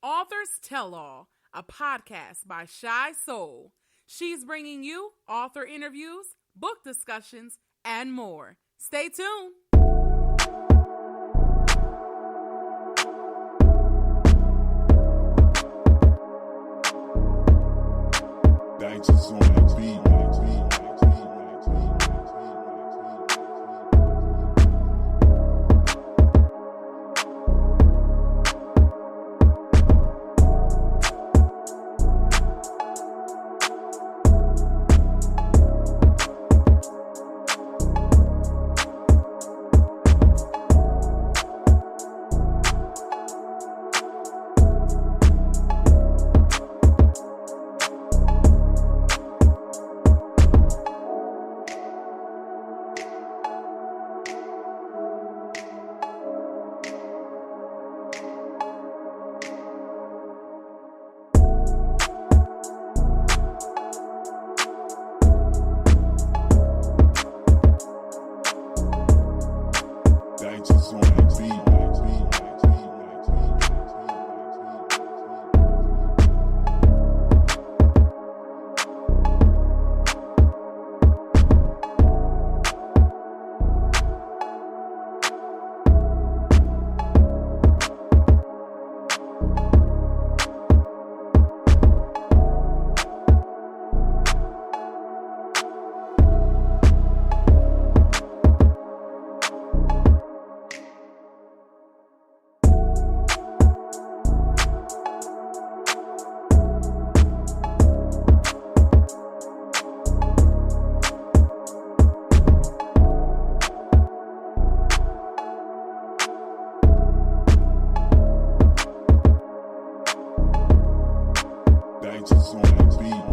Authors Tell All, a podcast by Shy Soul. She's bringing you author interviews, book discussions, and more. Stay tuned. Digits on the beat. Digits on the beat. Digits on the beat.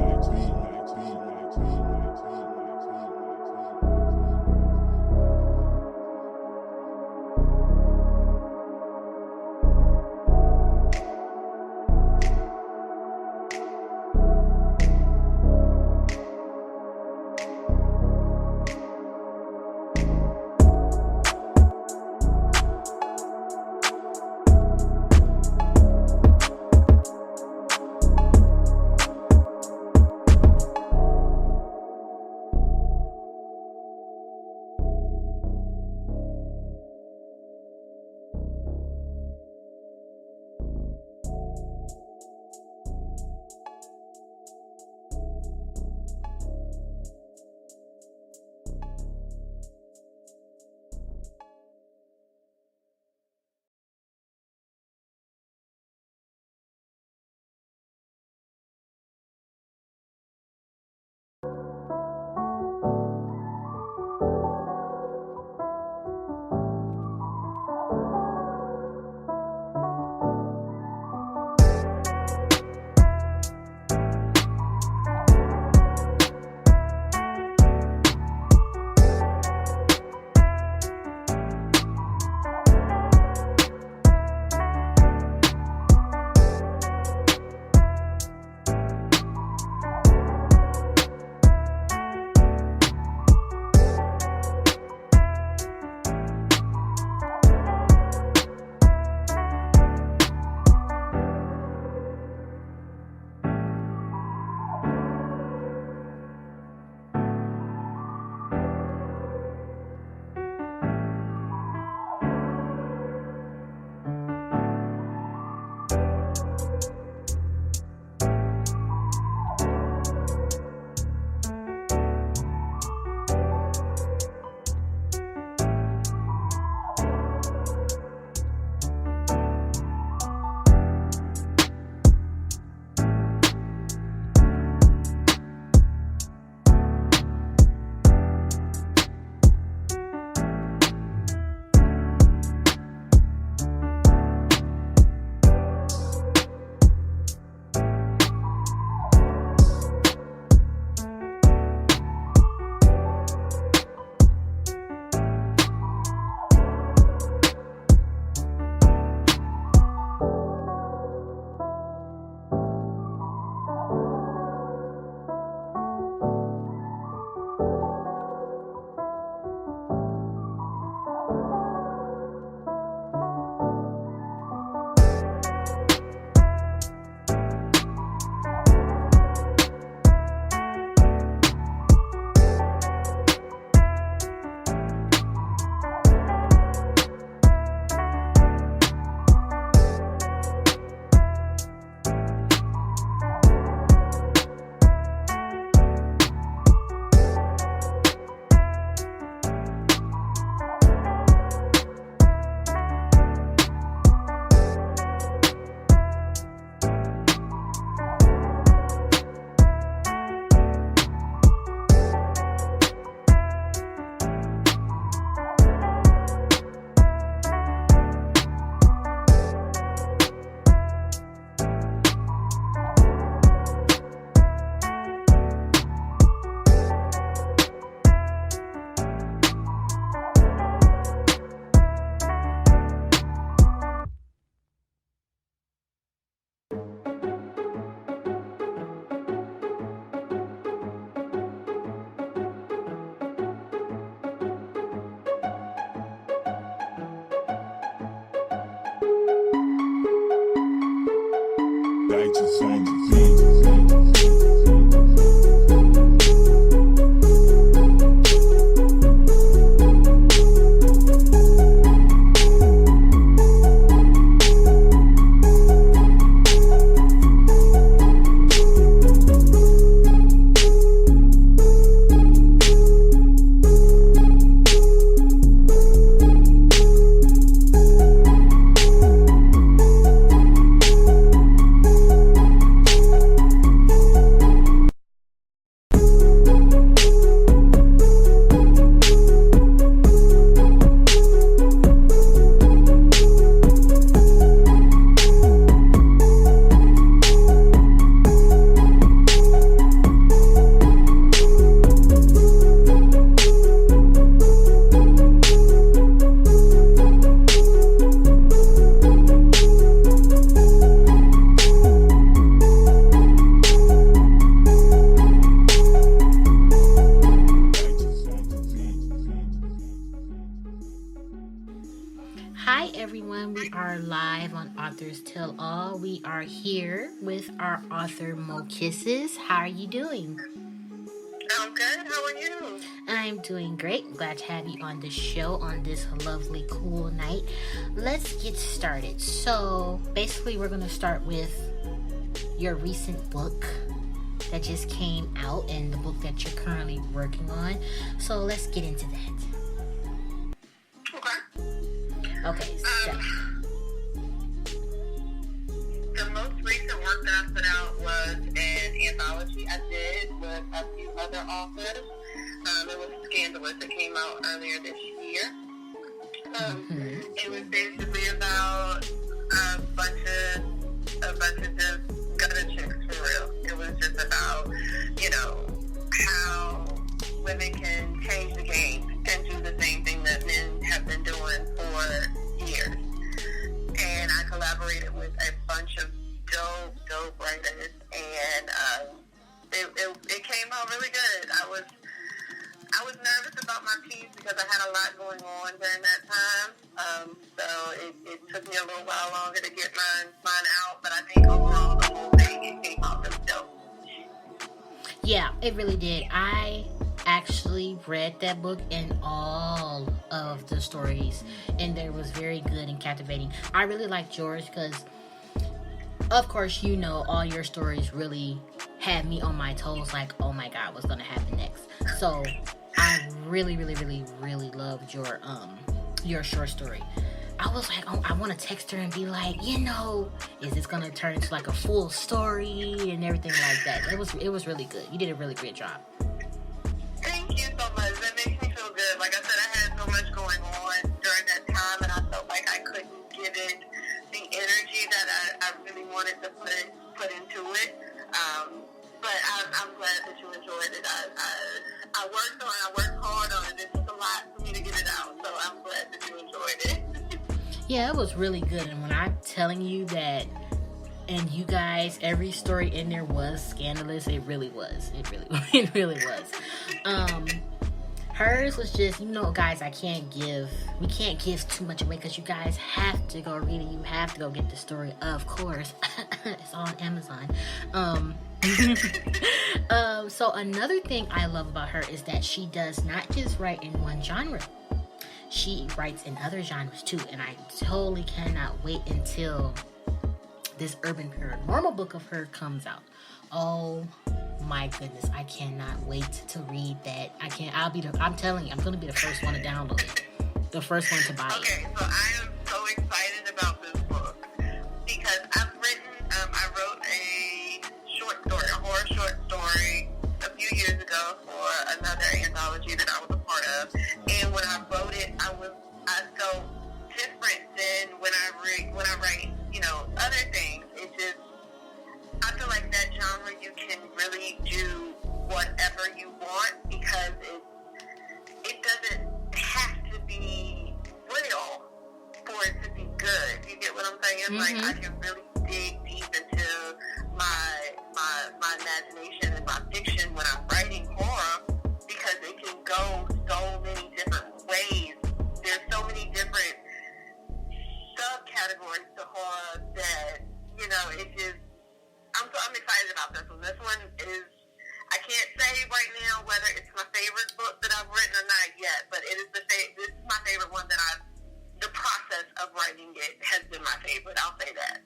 Digits on the beat. Hi everyone, we are live on Authors Tell All. We are here with our author MoKisses. How are you doing? I'm good. How are you? I'm doing great. Glad to have you on the show on this lovely, cool night. Let's get started. So basically we're going to start with your recent book that just came out and the book that you're currently working on. So let's get into that. Okay, so the most recent work that I put out was an anthology I did with a few other authors. It was Scandalous. It came out earlier this year. It was basically about a bunch of just gutter chicks for real. It was just about, how women can change the game and do the same thing that men have been doing for years. And I collaborated with a bunch of dope writers, and it came out really good. I was nervous about my piece because I had a lot going on during that time. So it took me a little while longer to get mine out, but I think overall the whole thing, it came out really dope. yeah, it really did. I actually read that book and all of the stories, and they was very good and captivating. I really liked yours because, of course, all your stories really had me on my toes, like, oh my god, what's gonna happen next? So I really loved your short story. I was like, oh, I want to text her and be like, is this gonna turn into like a full story and everything like that? It was really good. You did a really great job. Thank you so much. That makes me feel good. Like I said, I had so much going on during that time, and I felt like I couldn't give it the energy that I really wanted to put into it. But I'm glad that you enjoyed it. I worked hard on it. It took a lot for me to get it out, so I'm glad that you enjoyed it. Yeah, it was really good. And when I'm telling you that, and you guys, every story in there was scandalous, it really was. It really was. Hers was just, guys, we can't give too much away because you guys have to go read it. You have to go get the story, of course. It's on Amazon. So another thing I love about her is that she does not just write in one genre. She writes in other genres too, and I totally cannot wait until this urban paranormal book of her comes out. Oh my goodness, I cannot wait to read that. I'm telling you, I'm gonna be the first one to download it. The first one to buy it. Okay, so I am so excited about this book because I wrote a horror short story a few years ago for another anthology that I was a part of. And when I wrote it, I felt different than when I write, other things. It just, I feel like that genre you can really do whatever you want because it doesn't have to be real for it to be good. You get what I'm saying? Mm-hmm. Like, I can really dig deep into my imagination and my fiction when I'm writing horror because it can go so many different ways. There's so many different subcategories to horror that, it just, I'm excited about this one. This one is, I can't say right now whether it's my favorite book that I've written or not yet, but it is this is my favorite one that the process of writing it has been my favorite. I'll say that.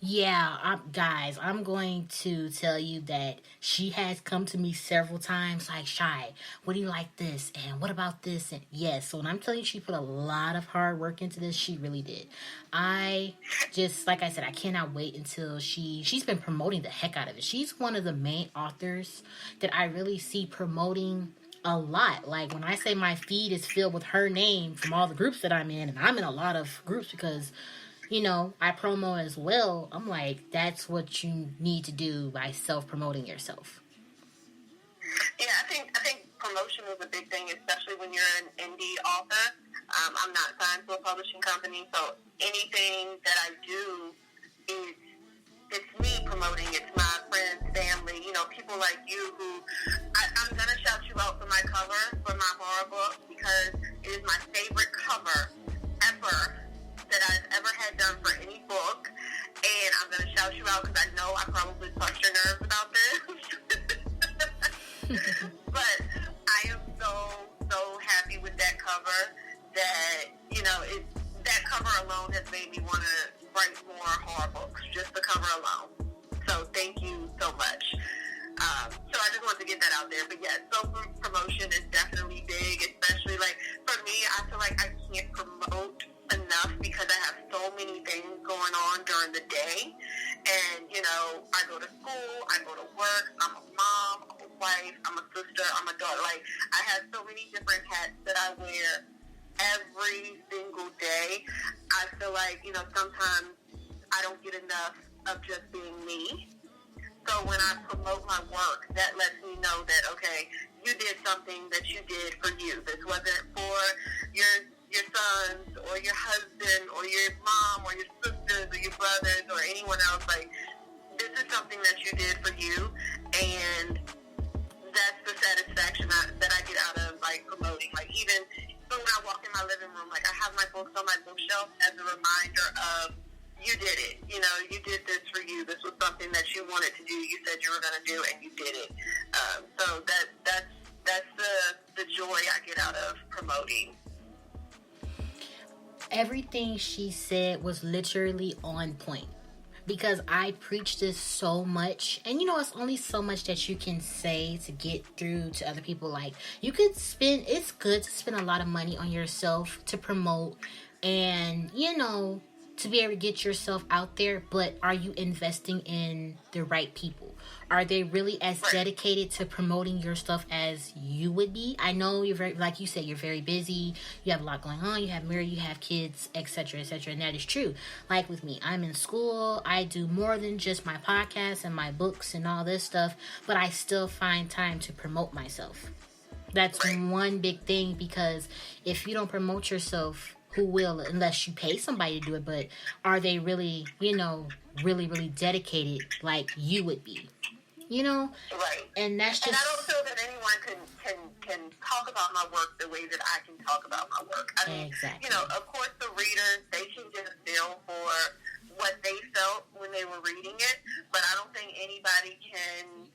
Yeah, guys, I'm going to tell you that she has come to me several times like, Shy, what do you like this? And what about this? And yes, so when I'm telling you she put a lot of hard work into this, she really did. I just, like I said, I cannot wait until she's been promoting the heck out of it. She's one of the main authors that I really see promoting a lot. Like when I say my feed is filled with her name from all the groups that I'm in, and I'm in a lot of groups because I promo as well. I'm like, that's what you need to do by self-promoting yourself. Yeah, I think promotion is a big thing, especially when you're an indie author. I'm not signed to a publishing company, so anything that I do it's me promoting. It's my friends, family, people like you who I'm gonna shout you out for my cover for my horror book because it is my favorite cover ever that I've ever had done for any book, and I'm going to shout you out because I know I probably touched your nerves about this. But I am so happy with that cover that, that cover alone has made me want to write more horror books, just the cover alone. So thank you so much. So I just wanted to get that out there. But yeah, self-promotion is definitely big, especially for me, I feel like I can't promote enough because I have so many things going on during the day. And, I go to school, I go to work, I'm a mom, I'm a wife, I'm a sister, I'm a daughter. I have so many different hats that I wear every single day. I feel like, sometimes I don't get enough of just being me. So when I promote my work, that lets me know that, okay, you did something that you did for you. This wasn't for your sons or your husband or your mom or your sisters or your brothers or anyone else. This is something that you did for you, and that's the satisfaction that I get out of promoting. Even when I walk in my living room, I have my books on my bookshelf as a reminder of you did it. You did this for you. This was something that you wanted to do. You said you were going to do, and you did it. So that's the joy I get out of promoting. Everything she said was literally on point because I preach this so much, and it's only so much that you can say to get through to other people. It's good to spend a lot of money on yourself to promote and to be able to get yourself out there, but are you investing in the right people? Are they really as dedicated to promoting your stuff as you would be? I know you're very, like you said, you're very busy. You have a lot going on. You have married, you have kids, etc., etc., and that is true. Like with me, I'm in school. I do more than just my podcast and my books and all this stuff, but I still find time to promote myself. That's one big thing, because if you don't promote yourself, who will, unless you pay somebody to do it? But are they really, really, really dedicated like you would be? Right. And that's just. And I don't feel that anyone can talk about my work the way that I can talk about my work. I mean, exactly. Of course, the readers, they can just feel for what they felt when they were reading it, but I don't think anybody can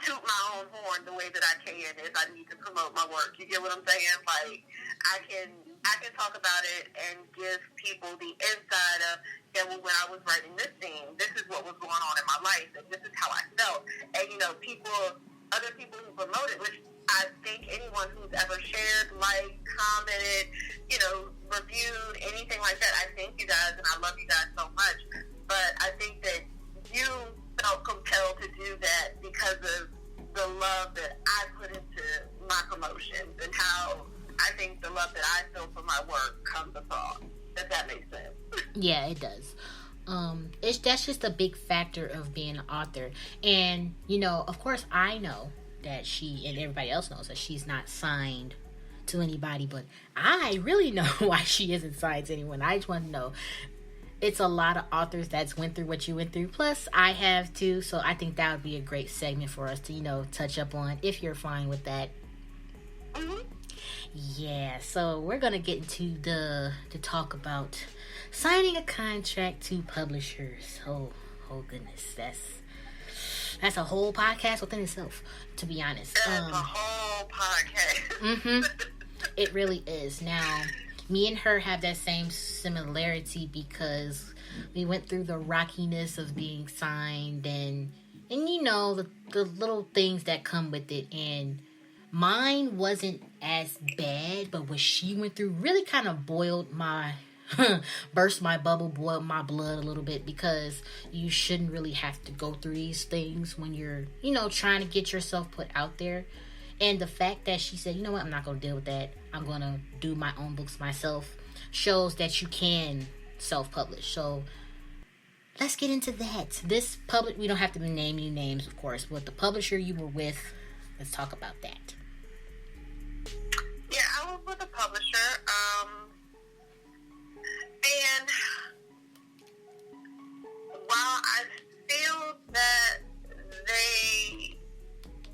toot my own horn the way that I can if I need to promote my work. You get what I'm saying? I can talk about it and give people the inside of, when I was writing this scene, this is what was going on in my life, and this is how I felt. And, other people who promote it, which I think anyone who's ever shared, commented, reviewed, anything like that, I thank you guys, and I love you guys so much. But I think that you felt compelled to do that because of the love that I put into my promotions and how I think the love that I feel for my work comes across. Does that make sense? Yeah, it does. That's just a big factor of being an author. And, of course, I know that she, and everybody else knows that she's not signed to anybody, but I really know why she isn't signed to anyone. I just want to know. It's a lot of authors that's went through what you went through. Plus, I have too. So I think that would be a great segment for us to, touch up on, if you're fine with that. Mm-hmm. Yeah, so we're going to get into the talk about signing a contract to publishers. Oh goodness, That's a whole podcast within itself, to be honest. That's a whole podcast. It really is. Now, me and her have that same similarity because we went through the rockiness of being signed and you know, the little things that come with it. And mine wasn't as bad, but what she went through really kind of boiled my burst my bubble, boiled my blood a little bit, because you shouldn't really have to go through these things when you're, you know, trying to get yourself put out there. And the fact that she said, you know what, I'm not going to deal with that, I'm going to do my own books myself, shows that you can self-publish. So let's get into that. This we don't have to name any names, of course, but the publisher you were with, let's talk about that. Yeah, I was with a publisher, and while I feel that they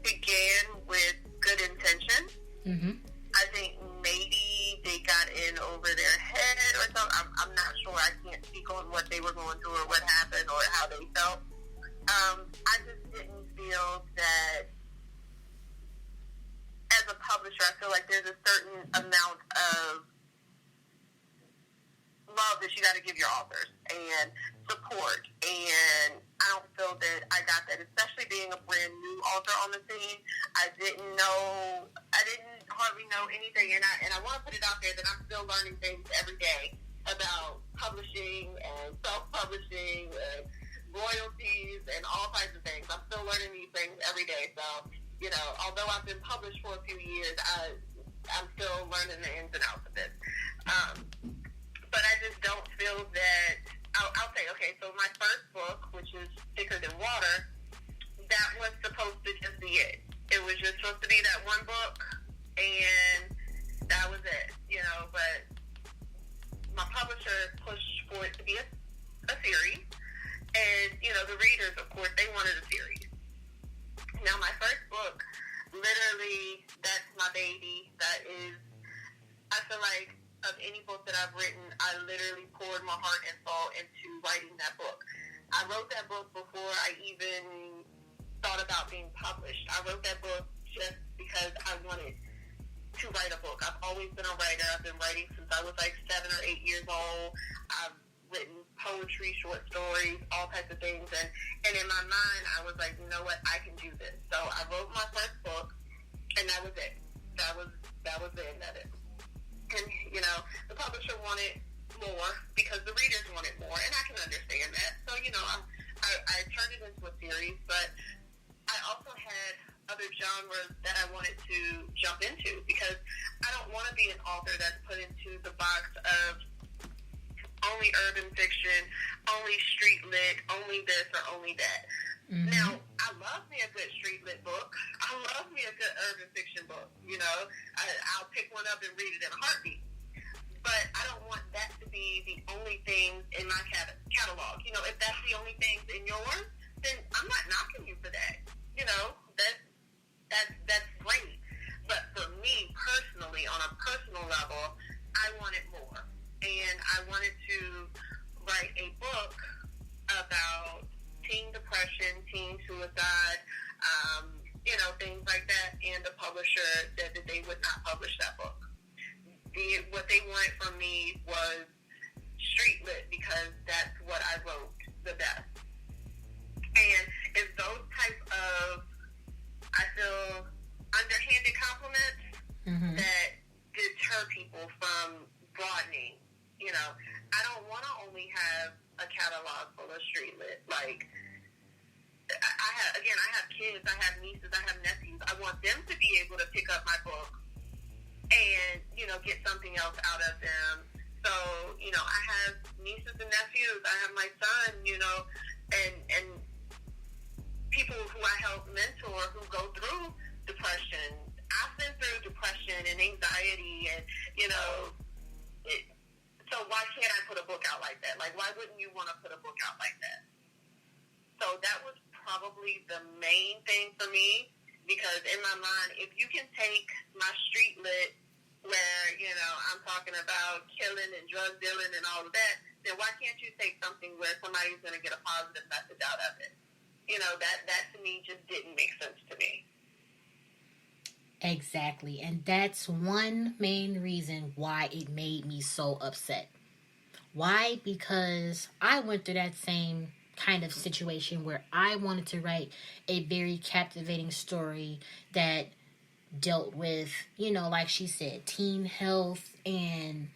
began with good intention, I think maybe they got in over their head or something. I'm not sure. I can't speak on what they were going through or what happened or how they felt. I just didn't feel that as a publisher, I feel like there's a certain amount of love that you got to give your authors and support, and I don't feel that I got that, especially being a brand new author on the scene. I didn't hardly know anything, and I want to put it out there that I'm still learning things every day about publishing and self-publishing and royalties and all types of things. I'm still learning these things every day, so, you know, although I've been published for a few years, I'm still learning the ins and outs of it. But I just don't feel that, I'll say, okay, so my first book, which is Thicker Than Water, that was supposed to just be it. It was just supposed to be that one book, and that was it, you know, but my publisher pushed for it to be a series, and, you know, the readers, of course, they wanted a series. Now, my first book, literally, that's my baby. That is, I feel like, of any book that I've written, I literally poured my heart and soul into writing that book. I wrote that book before I even thought about being published. I wrote that book just because I wanted to write a book. I've always been a writer. I've been writing since I was like 7 or 8 years old. I've written poetry, short stories, all types of things, and in my mind, I was like, you know what, I can do this. So I wrote my first book, and that was it. That was the end of it. And, you know, the publisher wanted more because the readers wanted more, and I can understand that. So, you know, I turned it into a series, but I also had other genres that I wanted to jump into, because I don't want to be an author that's put into the box of only urban fiction, only street lit, only this or only that. Now, I love me a good street lit book. I love me a good urban fiction book. You know, I'll pick one up and read it in a heartbeat. But I don't want that to be the only things in my catalog. You know, if that's the only things in yours, then I'm not knocking you for that. You know, that's great. But for me personally, on a personal level, I wanted more. And I wanted to write a book about teen depression, teen suicide, you know, things like that. And the publisher said that they would not publish that book. What they wanted from me was street lit, because that's what I wrote the best. And it's those type of, I feel, underhanded compliments that deter people from broadening. You know, I don't want to only have a catalog full of street lit. Like, I have kids, I have nieces, I have nephews. I want them to be able to pick up my book and, you know, get something else out of them. So, you know, I have nieces and nephews. I have my son, you know, and people who I help mentor who go through depression. I've been through depression and anxiety, and, you know, so why can't I put a book out like that? Like, why wouldn't you want to put a book out like that? So that was probably the main thing for me, because in my mind, if you can take my street lit, where, you know, I'm talking about killing and drug dealing and all of that, then why can't you take something where somebody's going to get a positive message out of it? that to me just didn't make sense to me. Exactly. And that's one main reason why it made me so upset. Why? Because I went through that same kind of situation where I wanted to write a very captivating story that dealt with, like she said, teen health and,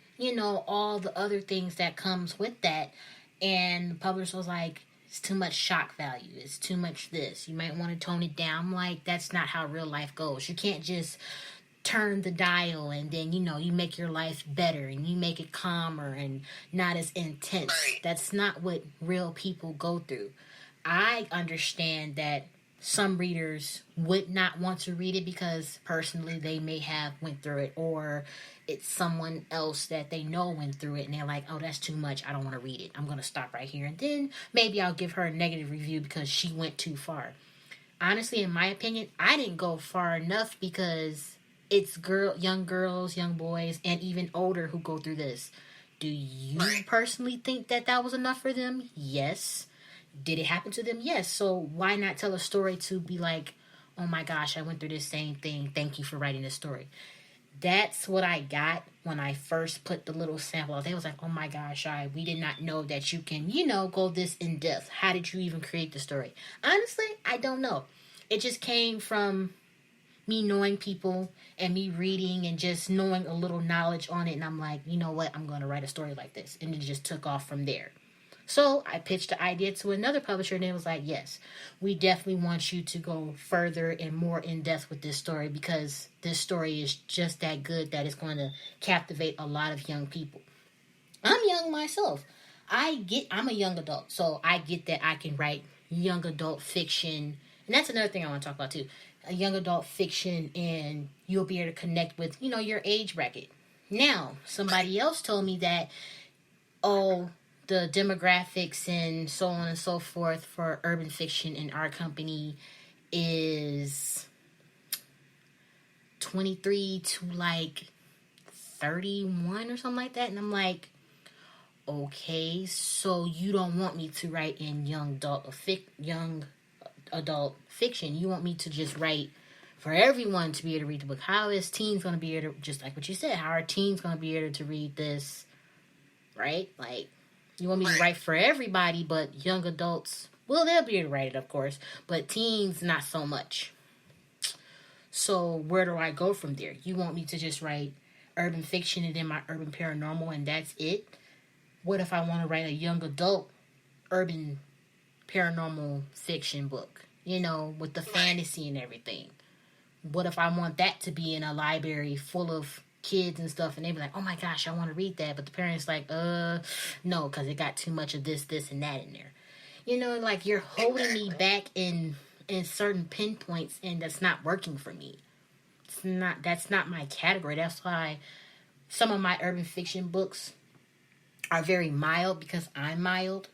all the other things that comes with that. And the publisher was like, it's too much shock value. It's too much this. You might want to tone it down. I'm like, that's not how real life goes. You can't just turn the dial and then, you make your life better and you make it calmer and not as intense. Right. That's not what real people go through. I understand that some readers would not want to read it because personally they may have went through it, or it's someone else that they know went through it and they're like, oh, that's too much, I don't want to read it, I'm going to stop right here, and then maybe I'll give her a negative review because she went too far. Honestly, in my opinion, I didn't go far enough because it's young girls, young boys, and even older who go through this. Do you personally think that was enough for them? Yes. Did it happen to them? Yes. So why not tell a story to be like, oh my gosh, I went through this same thing. Thank you for writing this story. That's what I got when I first put the little sample out. They was like, oh my gosh, we did not know that you can, go this in depth. How did you even create the story? Honestly, I don't know. It just came from me knowing people and me reading and just knowing a little knowledge on it. And I'm like, you know what? I'm going to write a story like this. And it just took off from there. So I pitched the idea to another publisher and it was like, yes, we definitely want you to go further and more in depth with this story because this story is just that good that it's going to captivate a lot of young people. I'm young myself. I'm a young adult, so I get that I can write young adult fiction. And that's another thing I want to talk about too. A young adult fiction, and you'll be able to connect with, your age bracket. Now, somebody else told me that, the demographics and so on and so forth for urban fiction in our company is 23 to like 31 or something like that. And I'm like, okay, so you don't want me to write in young adult fiction. You want me to just write for everyone to be able to read the book. How is teens going to be able to, just like what you said, how are teens going to be able to read this, right? Like, you want me to write for everybody, but young adults, well, they'll be able to write it, of course, but teens, not so much. So where do I go from there? You want me to just write urban fiction and then my urban paranormal and that's it? What if I want to write a young adult urban paranormal fiction book, with the fantasy and everything? What if I want that to be in a library full of kids and stuff and they be like, oh my gosh, I want to read that, but the parents like, no, because it got too much of this and that in there. Like you're holding me back in certain pinpoints, and that's not working for me. That's not my category. That's why some of my urban fiction books are very mild, because I'm mild.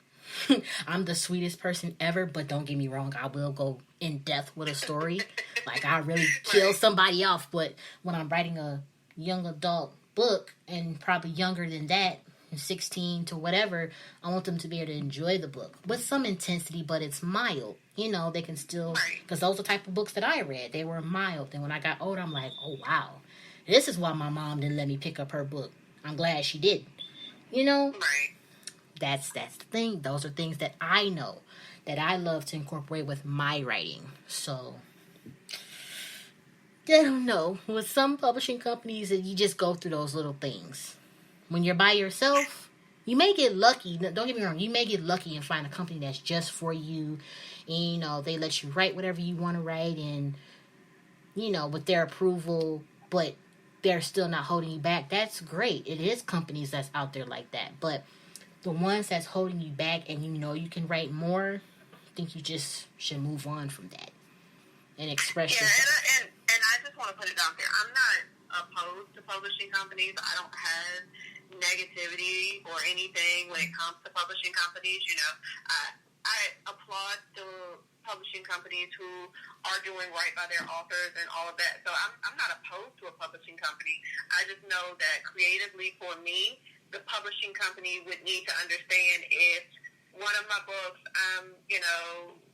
I'm the sweetest person ever, but don't get me wrong, I will go in depth with a story. Like I really kill somebody off, but when I'm writing a young adult book, and probably younger than that, 16 to whatever, I want them to be able to enjoy the book with some intensity, but it's mild. They can still, because those are the type of books that I read. They were mild. And when I got older, I'm like, oh wow, this is why my mom didn't let me pick up her book. I'm glad she did. That's the thing. Those are things that I know that I love to incorporate with my writing. So I don't know. With some publishing companies, you just go through those little things. When you're by yourself, you may get lucky. Don't get me wrong. You may get lucky and find a company that's just for you. And, they let you write whatever you want to write and, with their approval, but they're still not holding you back. That's great. It is companies that's out there like that. But the ones that's holding you back and you can write more, I think you just should move on from that and express yourself. And I just want to put it out there. I'm not opposed to publishing companies. I don't have negativity or anything when it comes to publishing companies. I applaud the publishing companies who are doing right by their authors and all of that. So I'm not opposed to a publishing company. I just know that creatively for me, the publishing company would need to understand if one of my books,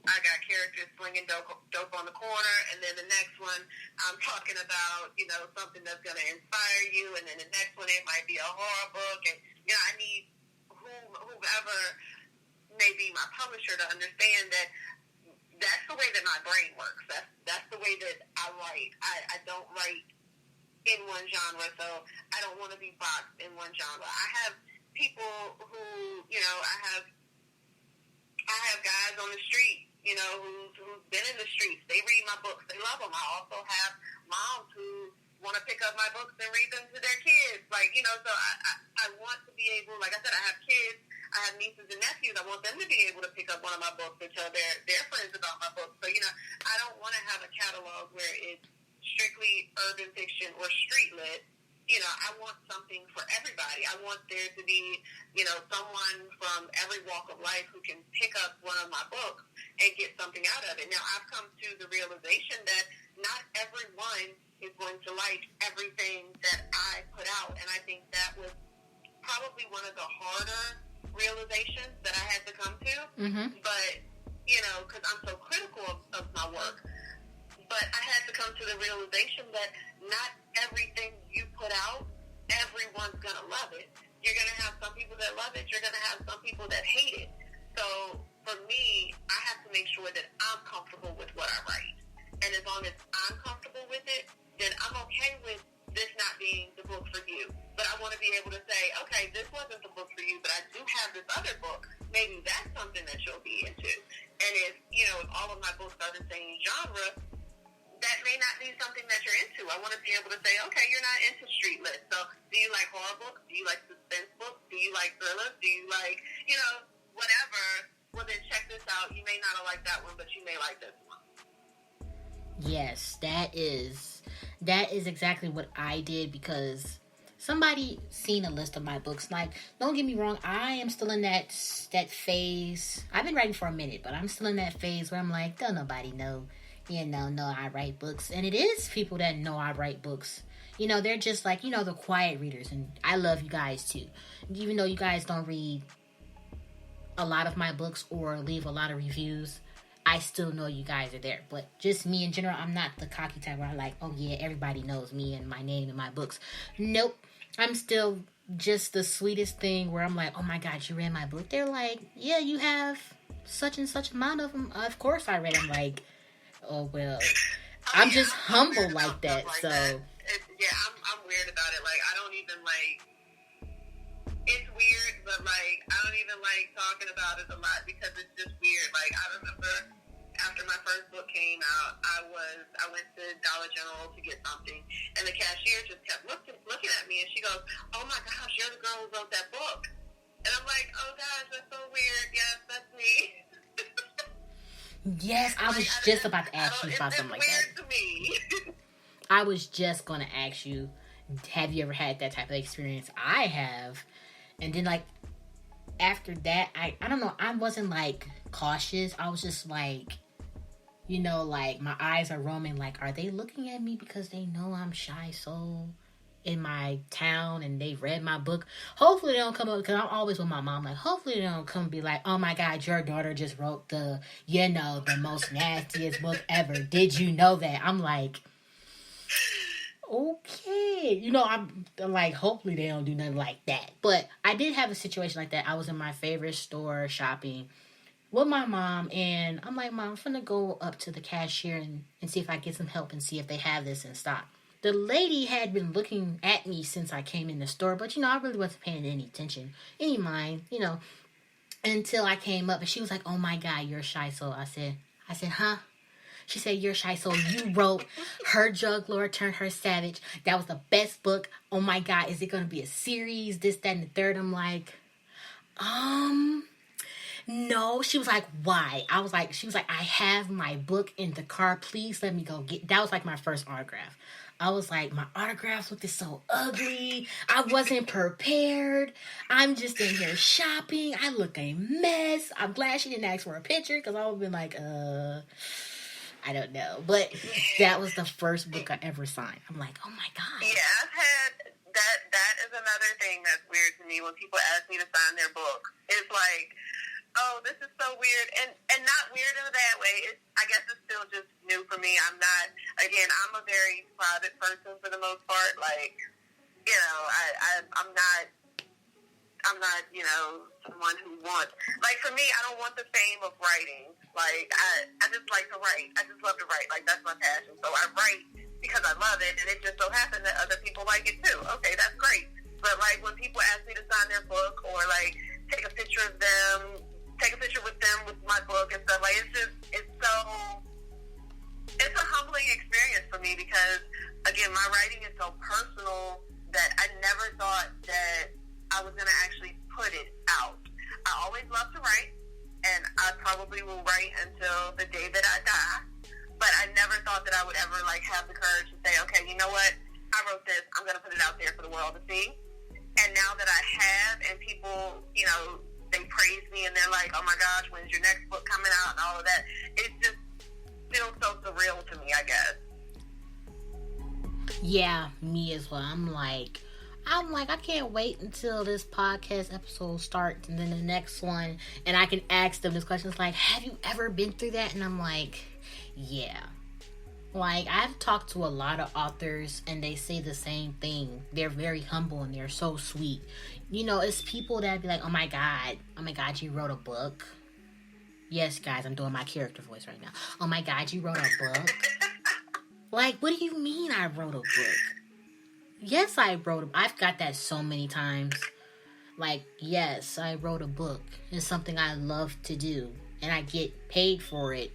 I got characters slinging dope on the corner, and then the next one, I'm talking about, something that's going to inspire you, and then the next one, it might be a horror book, and, I need whoever may be my publisher to understand that that's the way that my brain works. That's the way that I write. I don't write in one genre, so I don't want to be boxed in one genre. I have people who, I have guys on the street, who's been in the streets. They read my books. They love them. I also have moms who want to pick up my books and read them to their kids. So I want to be able, like I said, I have kids. I have nieces and nephews. I want them to be able to pick up one of my books and tell their friends about my books. So, I don't want to have a catalog where it's strictly urban fiction or street lit. I want something for everybody. I want there to be, someone from every walk of life who can pick up one of my books and get something out of it. Now, I've come to the realization that not everyone is going to like everything that I put out, and I think that was probably one of the harder realizations that I had to come to. Mm-hmm. But, because I'm so critical of my work, but I had to come to the realization that not everything you put out, everyone's going to love it. You're going to have some people that love it. You're going to have some people that hate it. So for me, I have to make sure that I'm comfortable with what I write. And as long as I'm comfortable with it, then I'm okay with this not being the book for you. But I want to be able to say, okay, this wasn't the book for you, but I do have this other book. Maybe that's something that you'll be into. And if all of my books are the same genre, that may not be something that you're into. I want to be able to say, okay, you're not into street lit. So do you like horror books? Do you like suspense books? Do you like thrillers? Do you like, whatever? Well, then check this out. You may not have liked that one, but you may like this one. Yes, that is exactly what I did, because somebody seen a list of my books. Like, don't get me wrong, I am still in that phase. I've been writing for a minute, but I'm still in that phase where I'm like, don't nobody know. No, I write books. And it is people that know I write books. They're just like, the quiet readers. And I love you guys too. Even though you guys don't read a lot of my books or leave a lot of reviews, I still know you guys are there. But just me in general, I'm not the cocky type where I'm like, oh yeah, everybody knows me and my name and my books. Nope. I'm still just the sweetest thing where I'm like, oh my God, you read my book? They're like, yeah, you have such and such amount of them. Of course I read them. Like, oh well, I'm just humble like that. So I'm weird about it. Like, I don't even it's weird, but I don't even like talking about it a lot because it's just weird. Like, I remember after my first book came out, I went to Dollar General to get something, and the cashier just kept looking at me, and she goes, "Oh my gosh, you're the girl who wrote that book." And I'm like, "Oh gosh, that's so weird. Yes, that's me." Yes, I was just about to ask you about something like that. It's weird to me. I was just going to ask you, have you ever had that type of experience? I have. And then, after that, I don't know, I wasn't, cautious. I was just, my eyes are roaming. Are they looking at me because they know I'm shy soul in my town and they read my book? Hopefully they don't come up, because I'm always with my mom, hopefully they don't come and be like, oh my God, your daughter just wrote the most nastiest book ever. Did you know that? I'm like, okay. I'm like, hopefully they don't do nothing like that. But I did have a situation like that. I was in my favorite store shopping with my mom, and I'm like, Mom, I'm finna go up to the cashier and see if I get some help and see if they have this in stock. The lady had been looking at me since I came in the store, but, I really wasn't paying any attention, any mind, until I came up, and she was like, oh my God, you're shy soul. I said, huh? She said, you're shy soul. You wrote Her Drug Lord Turned Her Savage. That was the best book. Oh my God, is it going to be a series? This, that, and the third. I'm like, no. She was like, why? She was like, I have my book in the car. Please let me go get. That was my first autograph. I was like, my autographs looked so ugly. I wasn't prepared. I'm just in here shopping. I look a mess. I'm glad she didn't ask for a picture, because I would have been like, I don't know. But that was the first book I ever signed. I'm like, oh my God. Yeah, I've had that is another thing that's weird to me when people ask me to sign their book. It's like, oh, this is so weird, and not weird in a bad way. I guess it's still just new for me. I'm a very private person for the most part. Like, you know, I'm not, you know, someone who wants, like, for me, I don't want the fame of writing. Like, I just like to write. I just love to write. Like, that's my passion. So I write because I love it, and it just so happened that other people like it too. Okay, that's great. But, like, when people ask me to sign their book or, like, take a picture with them with my book and stuff, like, it's a humbling experience for me because, again, my writing is so personal that I never thought that I was going to actually put it out. I always love to write, and I probably will write until the day that I die, but I never thought that I would ever, like, have the courage to say, okay, you know what, I wrote this, I'm going to put it out there for the world to see. And now that I have, and people, you know, they praise me, and they're like, oh my gosh, when's your next book coming out, and all of that, it just feels so surreal to me, I guess. Yeah, me as well. I'm like, I can't wait until this podcast episode starts and then the next one, and I can ask them this question. It's like, have you ever been through that? And I'm like, yeah. Like, I've talked to a lot of authors, and they say the same thing. They're very humble, and they're so sweet. You know, it's people that be like, oh my God, you wrote a book? Yes, guys, I'm doing my character voice right now. Oh my God, you wrote a book? Like, what do you mean I wrote a book? Yes, I've got that so many times. Like, yes, I wrote a book. It's something I love to do, and I get paid for it.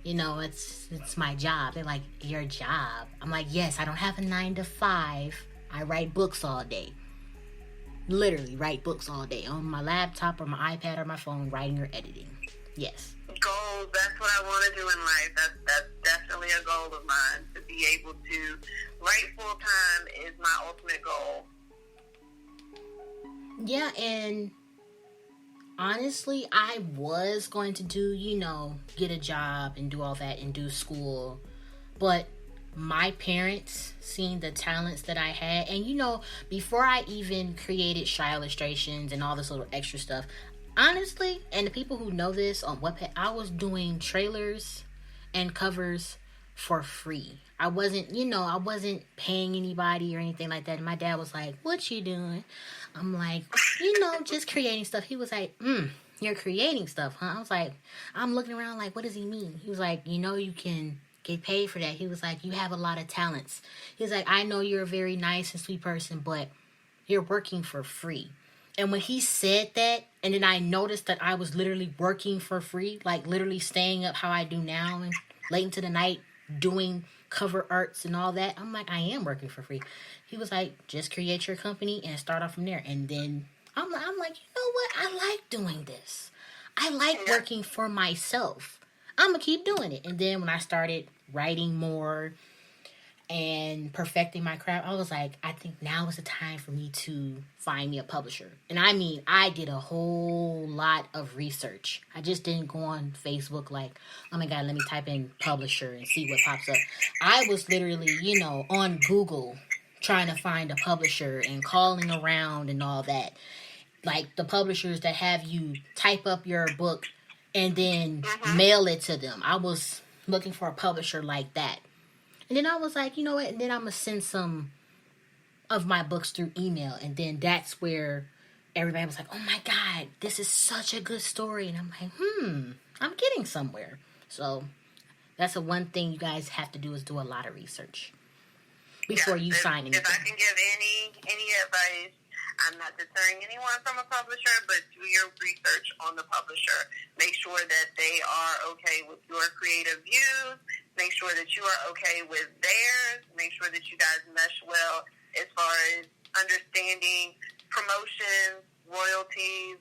You know, it's my job. They're like, your job? I'm like, yes, I don't have a 9 to 5. I write books all day. Literally write books all day on my laptop or my iPad or my phone, writing or editing. Yes. Goals, that's what I want to do in life. That's definitely a goal of mine. To be able to write full time is my ultimate goal. Yeah, and honestly, I was going to do, you know, get a job and do all that and do school. But my parents seen the talents that I had. And, you know, before I even created Shy Illustrations and all this little extra stuff, honestly, and the people who know this on Wattpad, I was doing trailers and covers for free. I wasn't paying anybody or anything like that. And my dad was like, what you doing? I'm like, you know, just creating stuff. He was like, you're creating stuff, huh? I was like, I'm looking around like, what does he mean? He was like, you know, you can get paid for that. He was like, you have a lot of talents. He was like, I know you're a very nice and sweet person, but you're working for free. And when he said that, and then I noticed that I was literally working for free, like literally staying up how I do now and late into the night doing cover arts and all that, I'm like, I am working for free. He was like, just create your company and start off from there. And then I'm like, you know what? I like doing this. I like working for myself. I'm going to keep doing it. And then when I started writing more and perfecting my craft, I was like, I think now is the time for me to find me a publisher. And I mean, I did a whole lot of research. I just didn't go on Facebook like, oh my God, let me type in publisher and see what pops up. I was literally, you know, on Google trying to find a publisher and calling around and all that. Like the publishers that have you type up your book and then mail it to them. I was looking for a publisher like that. And then I was like, you know what? And then I'm going to send some of my books through email. And then that's where everybody was like, oh my God, this is such a good story. And I'm like, I'm getting somewhere. So that's the one thing you guys have to do is do a lot of research before you sign anything. If I can give any advice, I'm not deterring anyone from a publisher, but do your research on the publisher. Make sure that they are okay with your creative views. Make sure that you are okay with theirs. Make sure that you guys mesh well as far as understanding promotions, royalties,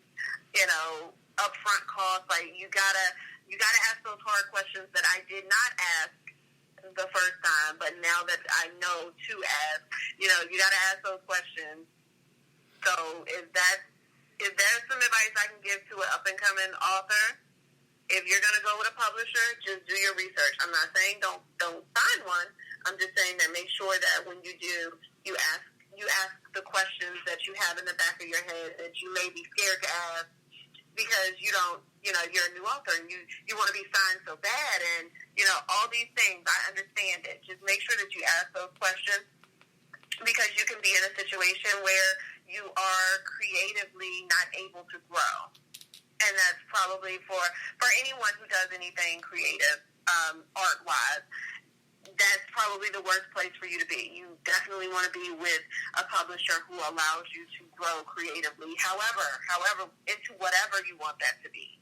you know, upfront costs. Like you gotta ask those hard questions that I did not ask the first time, but now that I know to ask, you know, you gotta ask those questions. So if there's some advice I can give to an up-and-coming author, if you're going to go with a publisher, just do your research. I'm not saying don't sign one. I'm just saying that make sure that when you do, you ask the questions that you have in the back of your head that you may be scared to ask, because you don't, you're a new author and you want to be signed so bad, and, all these things. I understand it. Just make sure that you ask those questions, because you can be in a situation where you are creatively not able to grow. And that's probably for anyone who does anything creative, art-wise, that's probably the worst place for you to be. You definitely want to be with a publisher who allows you to grow creatively, however, into whatever you want that to be.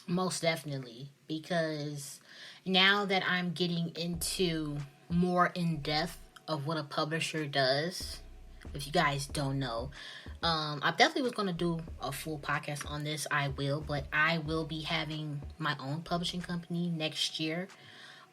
Most definitely, because now that I'm getting into more in depth of what a publisher does, if you guys don't know, I definitely was going to do a full podcast on this. I will, but I will be having my own publishing company next year.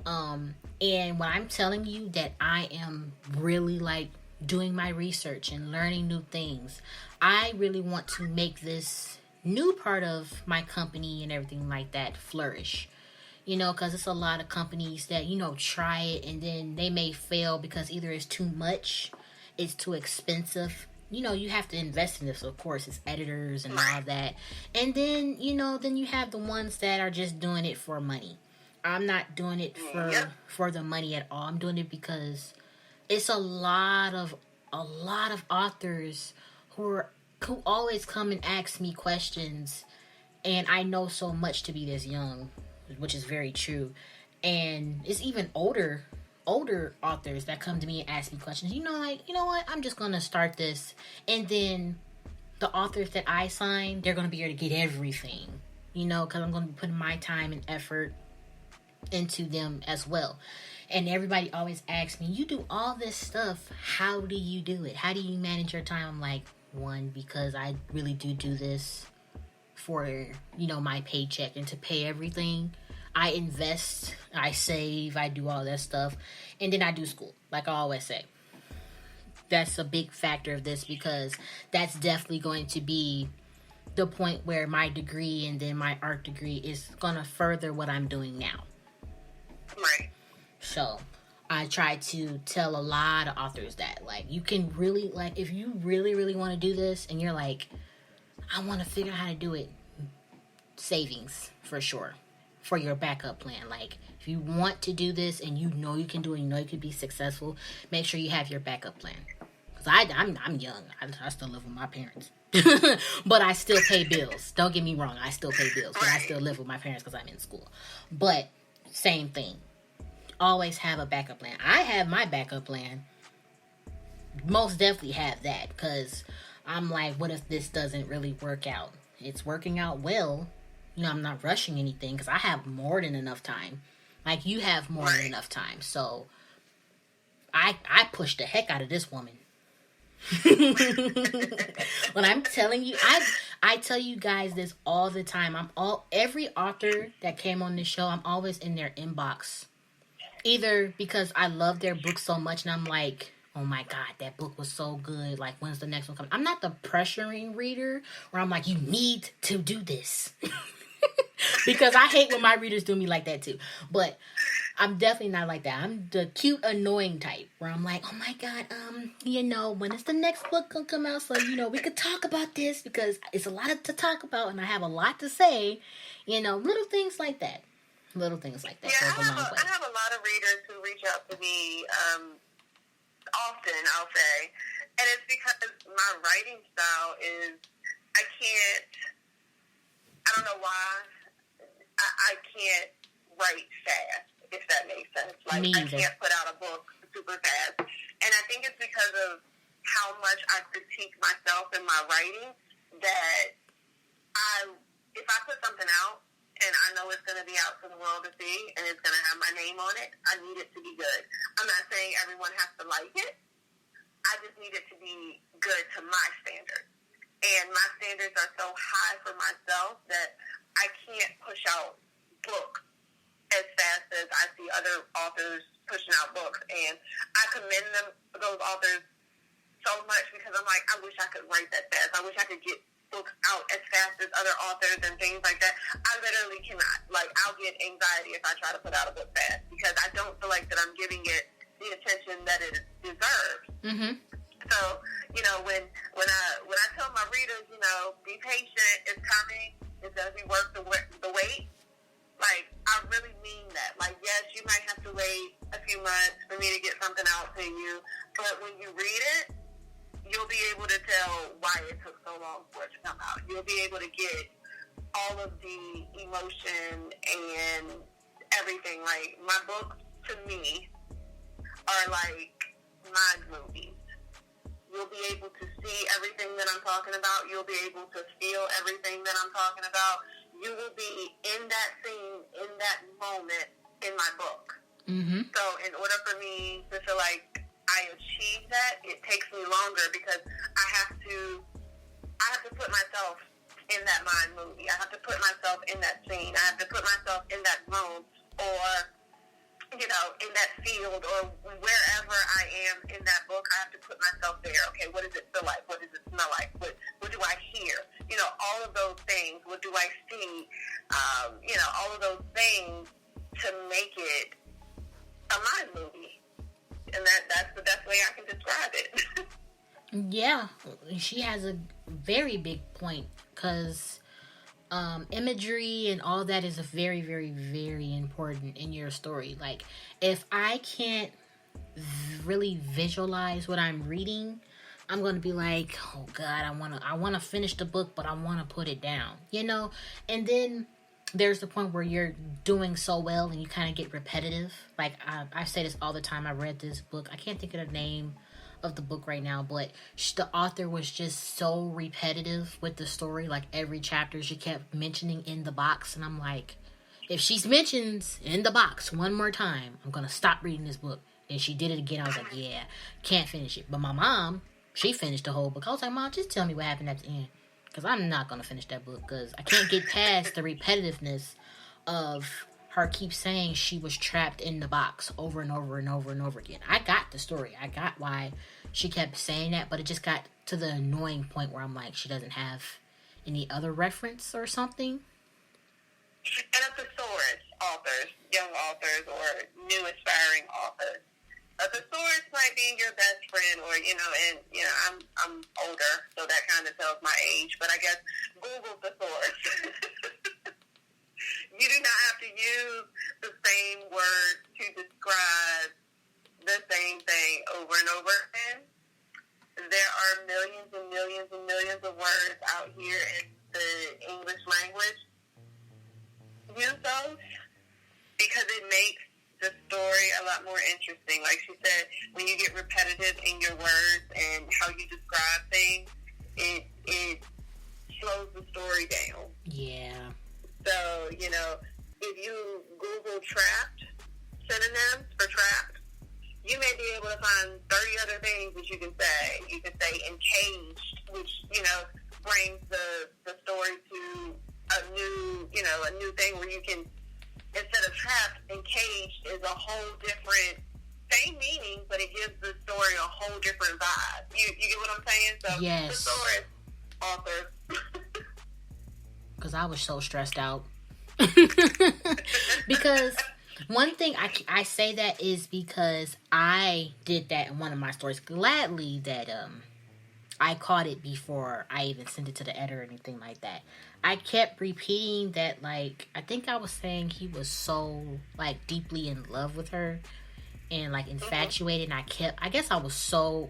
And when I'm telling you that I am really like doing my research and learning new things, I really want to make this new part of my company and everything like that flourish. Because it's a lot of companies that, try it and then they may fail because either it's too much, it's too expensive. You have to invest in this, of course. It's editors and all that. And then, then you have the ones that are just doing it for money. I'm not doing it for the money at all. I'm doing it because it's a lot of authors who always come and ask me questions, and I know so much to be this young, which is very true. And it's even older authors that come to me and ask me questions. You know what? I'm just going to start this. And then the authors that I sign, they're going to be able to get everything, because I'm going to be putting my time and effort into them as well. And everybody always asks me, you do all this stuff. How do you do it? How do you manage your time? I'm like, one, because I really do this for, my paycheck and to pay everything. I invest, I save, I do all that stuff, and then I do school, like I always say. That's a big factor of this, because that's definitely going to be the point where my degree and then my art degree is going to further what I'm doing now. Right. So I try to tell a lot of authors that, like, you can really, like, if you really, really want to do this and you're like, I want to figure out how to do it, savings for sure. For your backup plan. Like, if you want to do this and you know you can do it, you can be successful, make sure you have your backup plan. Because I'm young. I still live with my parents. But I still pay bills. Don't get me wrong. I still pay bills. But I still live with my parents because I'm in school. But same thing. Always have a backup plan. I have my backup plan. Most definitely have that. Because I'm like, what if this doesn't really work out? It's working out well. I'm not rushing anything because I have more than enough time. Like, you have more than enough time. So, I push the heck out of this woman. When I'm telling you, I tell you guys this all the time. Every author that came on this show, I'm always in their inbox. Either because I love their book so much and I'm like, oh my God, that book was so good. Like, when's the next one coming? I'm not the pressuring reader where I'm like, you need to do this. Because I hate when my readers do me like that too. But I'm definitely not like that. I'm the cute, annoying type where I'm like, oh my God, when is the next book gonna come out? So, we could talk about this because it's a lot to talk about and I have a lot to say. Little things like that. Little things like that. Yeah, goes a long way. I have a lot of readers who reach out to me often, I'll say. And it's because my writing style is, I don't know why, I can't write fast, if that makes sense. Like, I can't put out a book super fast. And I think it's because of how much I critique myself in my writing that if I put something out and I know it's going to be out for the world to see and it's going to have my name on it, I need it to be good. I'm not saying everyone has to like it. I just need it to be good to my standards. And my standards are so high for myself that I can't push out books as fast as I see other authors pushing out books. And I commend those authors so much because I'm like, I wish I could write that fast. I wish I could get books out as fast as other authors and things like that. I literally cannot. Like, I'll get anxiety if I try to put out a book fast because I don't feel like that I'm giving it the attention that it deserves. Mm-hmm. So, when I tell my readers, coming. It's going to be worth the wait. Like, I really mean that. Like, yes, you might have to wait a few months for me to get something out to you, but when you read it, you'll be able to tell why it took so long for it to come out. You'll be able to get all of the emotion and everything. Like, my books, to me, are like mind movies. You'll be able to see everything that I'm talking about. You'll be able to feel everything that I'm talking about. You will be in that scene, in that moment, in my book. Mm-hmm. So in order for me to feel like I achieve that, it takes me longer because I have to put myself in that mind movie. I have to put myself in that scene. I have to put myself in that room or, you know, in that field or wherever I am in that book. I have to put myself there. Okay, what does it feel like? What does it smell like? What do I hear? You know, all of those things. What do I see? You know, all of those things to make it a mind movie. And that's the best way I can describe it. Yeah, she has a very big point because imagery and all that is a very, very, very important in your story. Like, if I can't really visualize what I'm reading, I'm going to be like, oh God, I want to finish the book, but I want to put it down, you know? And then there's the point where you're doing so well and you kind of get repetitive. Like, I say this all the time. I read this book. I can't think of the name of the book right now, but the author was just so repetitive with the story. Like, every chapter she kept mentioning in the box. And I'm like, if she mentions in the box one more time, I'm going to stop reading this book. And she did it again. I was like, yeah, can't finish it. But my mom, she finished the whole book. I was like, Mom, just tell me what happened at the end. Because I'm not going to finish that book. Because I can't get past the repetitiveness of her keep saying she was trapped in the box over and over and over and over again. I got the story. I got why she kept saying that. But it just got to the annoying point where I'm like, she doesn't have any other reference or something. And a thesaurus authors, young authors, or new aspiring authors. A thesaurus might be your best friend, or, you know, and, you know, I'm older, so that kind of tells my age, but I guess Google thesaurus. You do not have to use the same word to describe the same thing over and over again. There are millions and millions and millions of words out here in the English language. Use those because it makes the story a lot more interesting. Like she said, when you get repetitive in your words and how you describe things, it slows the story down. Yeah. So, you know, if you Google trapped, synonyms for trapped, you may be able to find 30 other things that you can say. You can say encaged, which, you know, brings the story to a new thing where you can, instead of trapped, encaged is a whole different, same meaning, but it gives the story a whole different vibe. You get what I'm saying? So, yes. The story author. Because I was so stressed out. Because one thing I say that is because I did that in one of my stories. Gladly that I caught it before I even sent it to the editor or anything like that. I kept repeating that, like, I think I was saying he was so, like, deeply in love with her and, like, infatuated. And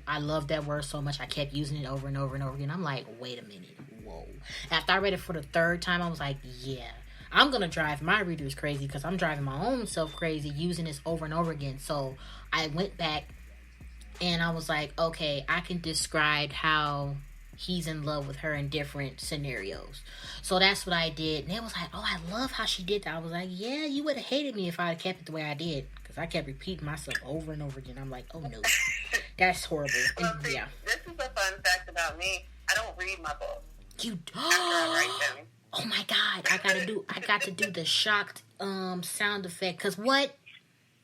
I loved that word so much. I kept using it over and over and over again. I'm like, wait a minute. Whoa. After I read it for the third time, I was like, yeah, I'm going to drive my readers crazy because I'm driving my own self crazy using this over and over again. So I went back and I was like, okay, I can describe how he's in love with her in different scenarios. So that's what I did. And they was like, oh, I love how she did that. I was like, yeah, you would have hated me if I had kept it the way I did. Because I kept repeating myself over and over again. I'm like, oh no, that's horrible. Well, And, see, yeah. This is a fun fact about me. I don't read my books You after I write them. Oh my God, I got to do the shocked sound effect. Cause what?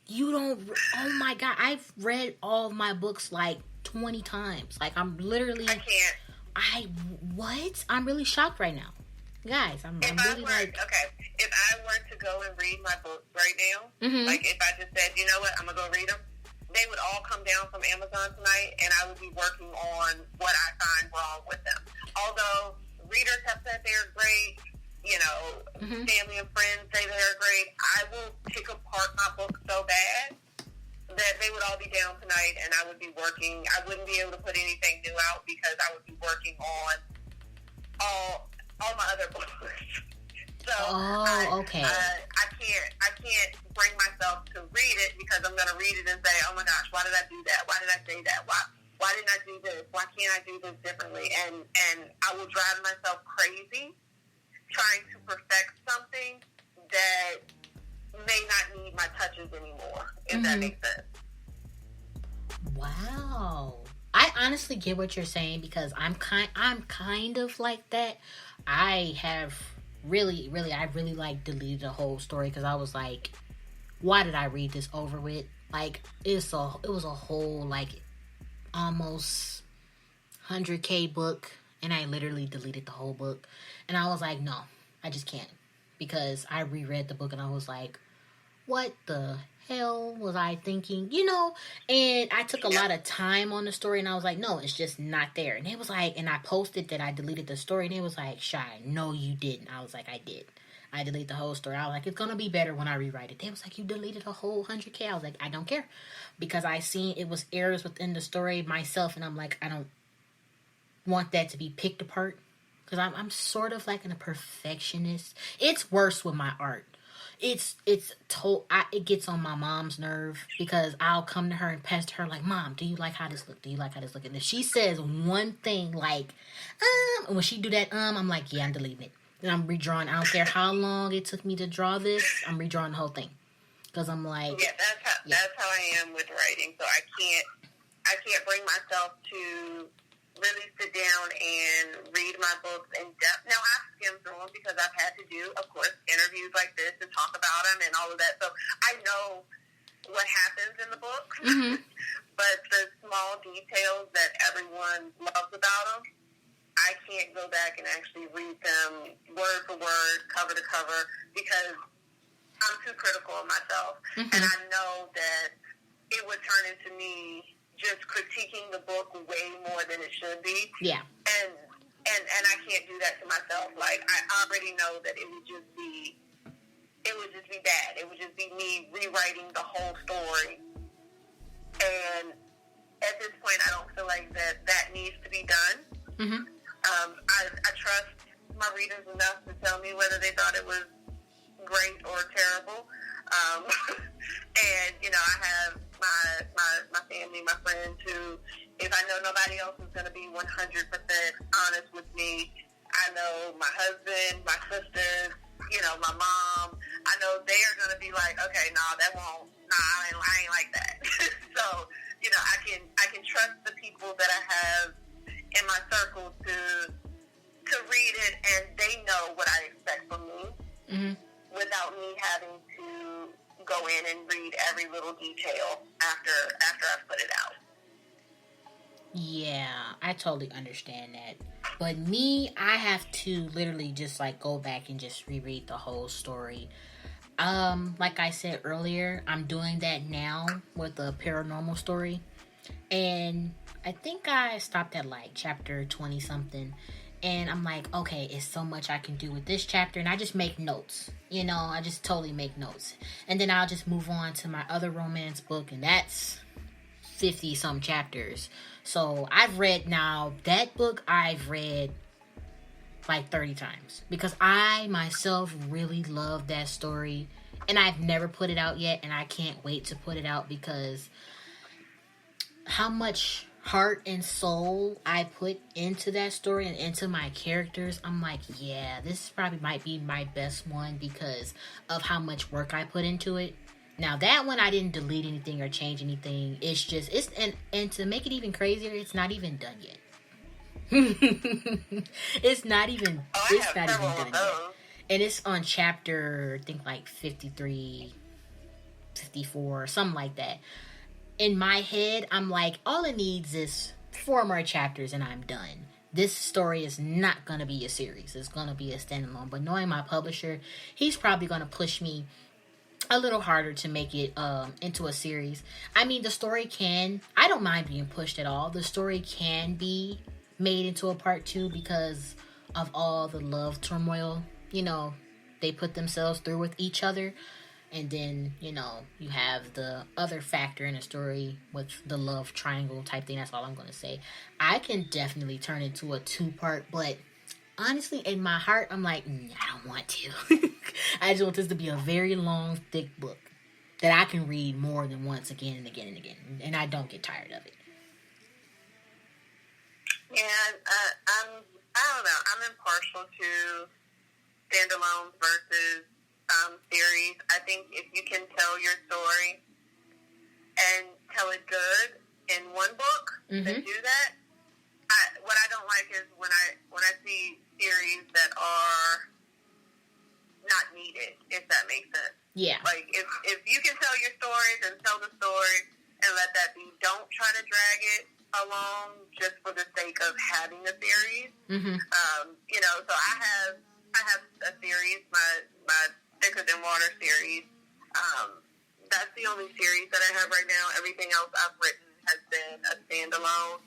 You don't, oh my God, I've read all of my books like 20 times. Like I'm literally, I can't. What? I'm really shocked right now. Guys, I'm really like. Okay, if I were to go and read my books right now, like if I just said, you know what, I'm going to go read them, they would all come down from Amazon tonight and I would be working on what I find wrong with them. Although readers have said they're great. You know, family and friends say they're great. I will pick apart my book so bad that they would all be down tonight, and I would be working. I wouldn't be able to put anything new out because I would be working on all my other books. So okay. I can't bring myself to read it because I'm going to read it and say, oh my gosh, why did I do that? Why did I say that? Why didn't I do this? Why can't I do this differently? And I will drive myself crazy trying to perfect something that may not need my touches anymore, if that makes sense. Wow. I honestly get what you're saying because I'm kind of like that. I really like deleted the whole story because I was like, why did I read this over with? Like, it was a whole like almost 100K book, and I literally deleted the whole book. And I was like, no, I just can't, because I reread the book and I was like, what the hell was I thinking? You know, and I took a lot of time on the story, and I was like, no, it's just not there. And it was like, and I posted that I deleted the story, and it was like, Shy, no, you didn't. I was like, I did. I deleted the whole story. I was like, it's gonna be better when I rewrite it. They was like, you deleted a whole 100K. I was like, I don't care, because I seen it was errors within the story myself, and I'm like, I don't want that to be picked apart, because I'm sort of like a perfectionist. It's worse with my art. It gets on my mom's nerve, because I'll come to her and pester her like, Mom, do you like how this look? Do you like how this look? And if she says one thing like, and when she do that, I'm like, yeah, I'm deleting it. And I'm redrawing. I don't care how long it took me to draw this. I'm redrawing the whole thing, because I'm like, yeah, that's how I am with writing. So I can't bring myself to really sit down and read my books in depth. Now, I skim through them because I've had to do, of course, interviews like this and talk about them and all of that. So I know what happens in the book. But the small details that everyone loves about them, I can't go back and actually read them word for word, cover to cover, because I'm too critical of myself. And I know that it would turn into me just critiquing the book way more than it should be. Yeah. And I can't do that to myself. Like, I already know that it would just be bad. It would just be me rewriting the whole story. And at this point, I don't feel like that needs to be done. I trust my readers enough to tell me whether they thought it was great or terrible. And, you know, I have my family, my friends who, if I know nobody else is going to be 100% honest with me, I know my husband, my sisters, you know, my mom, I know they are going to be like, okay, I ain't like that. So, you know, I can trust the people that I have in my circle to read it, and they know what I expect from me without me having to go in and read every little detail after I've put it out. Yeah, I totally understand that. But me, I have to literally just like go back and just reread the whole story. Like I said earlier, I'm doing that now with a paranormal story. And I think I stopped at like chapter 20 something. And I'm like, okay, it's so much I can do with this chapter. And I just make notes. You know, I just totally make notes. And then I'll just move on to my other romance book. And that's 50 some chapters. So I've read now, that book I've read like 30 times. Because I myself really love that story. And I've never put it out yet. And I can't wait to put it out, because how much heart and soul I put into that story and into my characters, I'm like, yeah, this probably might be my best one because of how much work I put into it. Now that one, I didn't delete anything or change anything. It's just, and to make it even crazier, it's not even done yet. It's not even done yet. And it's on chapter, I think like 53, 54, something like that. In my head, I'm like, all it needs is 4 more chapters and I'm done. This story is not going to be a series. It's going to be a standalone. But knowing my publisher, he's probably going to push me a little harder to make it into a series. I mean, the story I don't mind being pushed at all. The story can be made into a part 2 because of all the love turmoil, they put themselves through with each other. And then, you have the other factor in the story with the love triangle type thing. That's all I'm going to say. I can definitely turn into a 2-part, but honestly, in my heart, I'm like, I don't want to. I just want this to be a very long, thick book that I can read more than once again and again and again. And I don't get tired of it. Yeah, I don't know. I'm impartial to standalones versus series. I think if you can tell your story and tell it good in one book, then do that. What I don't like is when I see series that are not needed, if that makes sense. Yeah. Like if you can tell your stories and tell the story and let that be, don't try to drag it along just for the sake of having a series. So I have a series, my Thicker Than Water series. That's the only series that I have right now. Everything else I've written has been a standalone.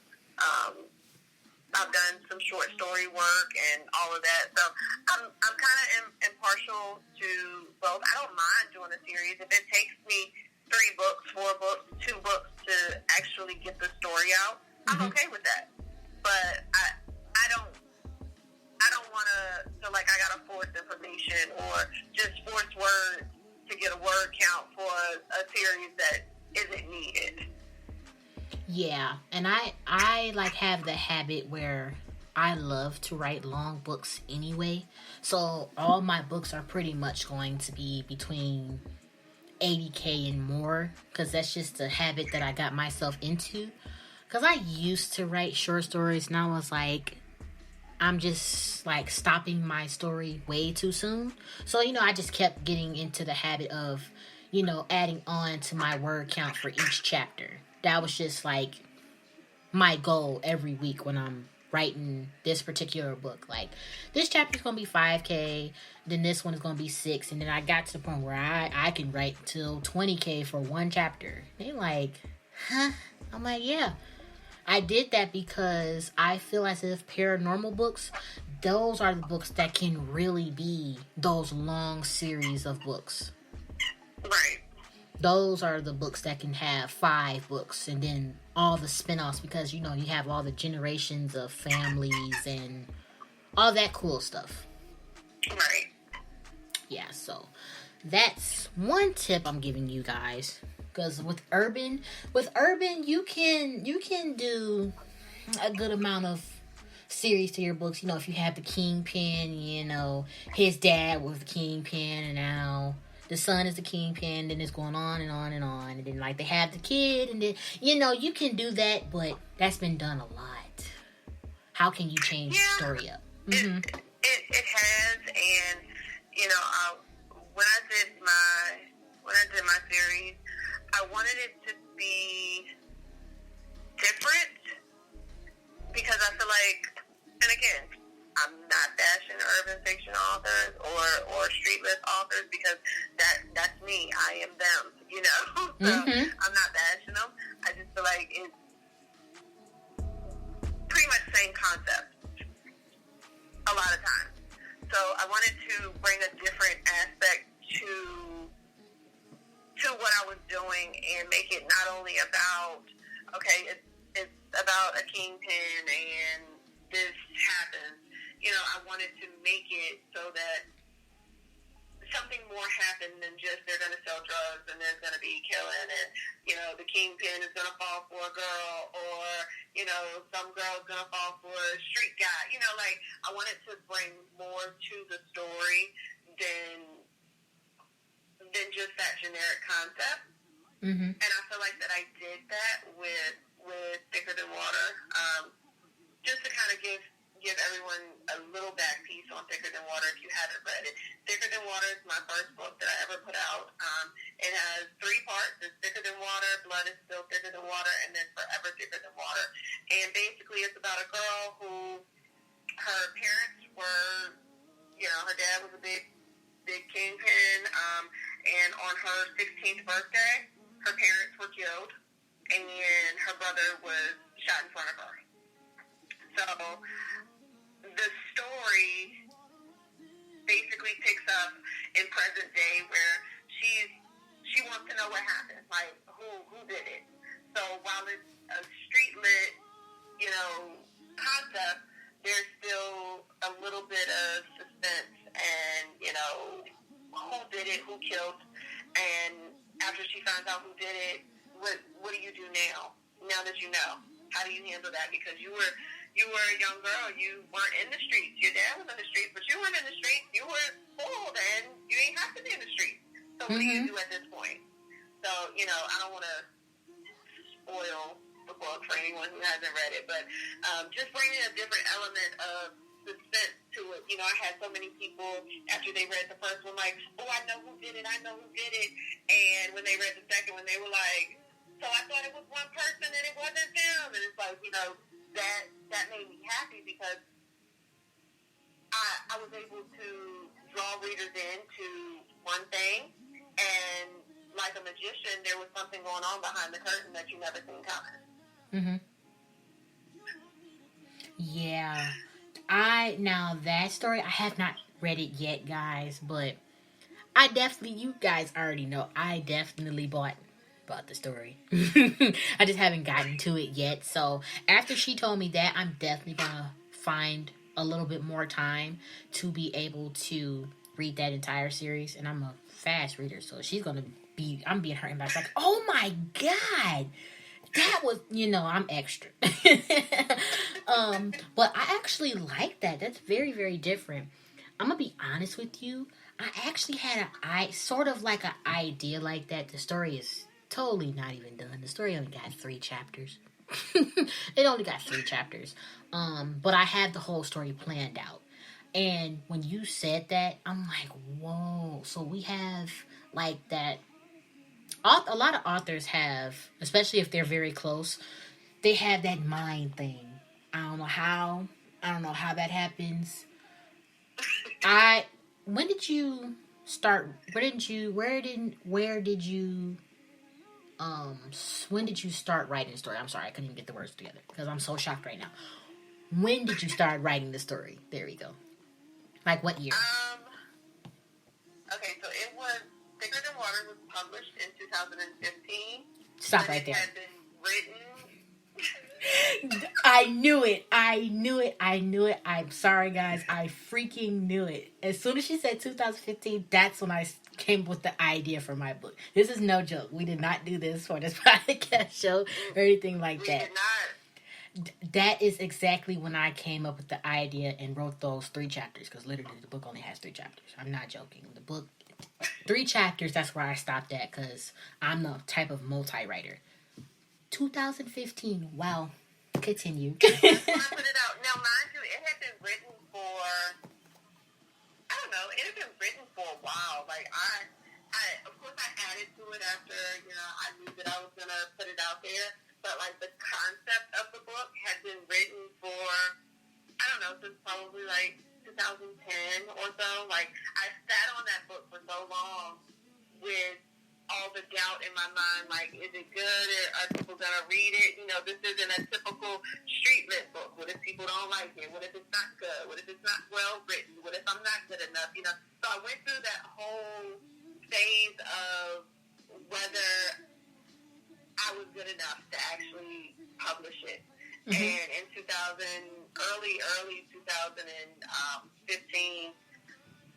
I've done some short story work and all of that. So I'm kind of impartial to both. I don't mind doing a series. If it takes me 3 books, 4 books, 2 books to actually get the story out, I'm okay with that. But I don't want to feel like I got to force information or just force words to get a word count for a series that isn't needed. Yeah, and I like have the habit where I love to write long books anyway. So all my books are pretty much going to be between 80K and more, because that's just a habit that I got myself into. Because I used to write short stories and I was like, I'm just like stopping my story way too soon. So, I just kept getting into the habit of, adding on to my word count for each chapter. That was just like my goal every week when I'm writing this particular book. Like, this chapter is going to be 5K, then this one is going to be 6, and then I got to the point where I can write till 20K for one chapter. They like, huh? I'm like, yeah. I did that because I feel as if paranormal books, those are the books that can really be those long series of books. Right. Those are the books that can have 5 books and then all the spin-offs, because, you have all the generations of families and all that cool stuff. Right. Yeah, so that's one tip I'm giving you guys. Because with urban, you can do a good amount of series to your books. If you have the Kingpin, his dad was the Kingpin, and now the son is the Kingpin, then it's going on and on and on. And then, like, they have the kid, and then, you can do that, but that's been done a lot. How can you change the story up? Mm-hmm. It has, and, when I did my series, I wanted it to be different, because I feel like, and again, I'm not bashing urban fiction authors or street list authors, because that's me. I am them, So I'm not bashing them. I just feel like it's pretty much the same concept a lot of times. So I wanted to bring a different aspect to what I was doing and make it not only about, okay, it's about a kingpin and this happens. I wanted to make it so that something more happened than just they're going to sell drugs and there's going to be killing and, the kingpin is going to fall for a girl, or, some girl's going to fall for a street guy. I wanted to bring more to the story than just that generic concept. And I feel like that I did that with Thicker Than Water, just to kind of give everyone a little back piece on Thicker Than Water if you haven't read it. Thicker Than Water is my first book that I ever put out. It has 3 parts. It's Thicker Than Water, Blood is Still Thicker Than Water, and then Forever Thicker Than Water. And basically it's about a girl who, her parents were, her dad was a big kingpin, and on her 16th birthday, her parents were killed, and her brother was shot in front of her. So the story story basically picks up in present day where she wants to know what happened, like who did it. So while it's a street lit, concept, there's still a little bit of suspense and, who did it, who killed, and after she finds out who did it, what do you do now that you know? How do you handle that? Because you were a young girl, you weren't in the streets. Your dad was in the streets, but you weren't in the streets. You were old, and you ain't have to be in the streets. So what do you do at this point? So, I don't want to spoil the book for anyone who hasn't read it, but just bringing a different element of suspense to it. I had so many people, after they read the first one, like, oh, I know who did it, and when they read the second one, they were like, so I thought it was one person and it wasn't them, and it's like, that made me happy because I was able to draw readers into one thing, and like a magician, there was something going on behind the curtain that you never seen coming. Mm-hmm. Yeah. Now that story, I have not read it yet, guys, but you guys already know, I definitely bought the story. I just haven't gotten to it yet. So after she told me that, I'm definitely gonna find a little bit more time to be able to read that entire series. And I'm a fast reader, so I'm being her inbox like, oh my god, that was, I'm extra. But I actually like that. That's very, very different. I'm gonna be honest with you. I actually had sort of like an idea like that. The story is totally not even done. The story only got 3 chapters. It only got 3 chapters. But I had the whole story planned out. And when you said that, I'm like, whoa. So we have like that. A lot of authors have, especially if they're very close, they have that mind thing. I don't know how that happens. When did you start writing story? I'm sorry, I couldn't even get the words together because I'm so shocked right now. When did you start writing the story? There we go. Like what year? Okay, so it was Thicker Than Water was published in 2015. Stop right there. It had been written. I knew it. I'm sorry, guys. I freaking knew it. As soon as she said 2015, that's when I came with the idea for my book. This is no joke. We did not do this for this podcast show or anything like that. We did not. That is exactly when I came up with the idea and wrote those 3 chapters, because literally the book only has 3 chapters. I'm not joking. The book, 3 chapters, that's where I stopped at, because I'm the type of multi-writer. 2015, wow. Continue. When I put it out, now mind you, it had been written for, I don't know, it had been written for a while. Like, I of course I added to it after, I knew that I was going to put it out there. But, like, the concept of the book had been written for, I don't know, since probably, like, 2010 or so. Like, I sat on that book for so long with all the doubt in my mind, like, is it good? Are people going to read it? This isn't a typical street lit book. What if people don't like it? What if it's not good? What if it's not well written? What if I'm not good enough? So I went through that whole phase of whether I was good enough to actually publish it. Mm-hmm. And in early 2015,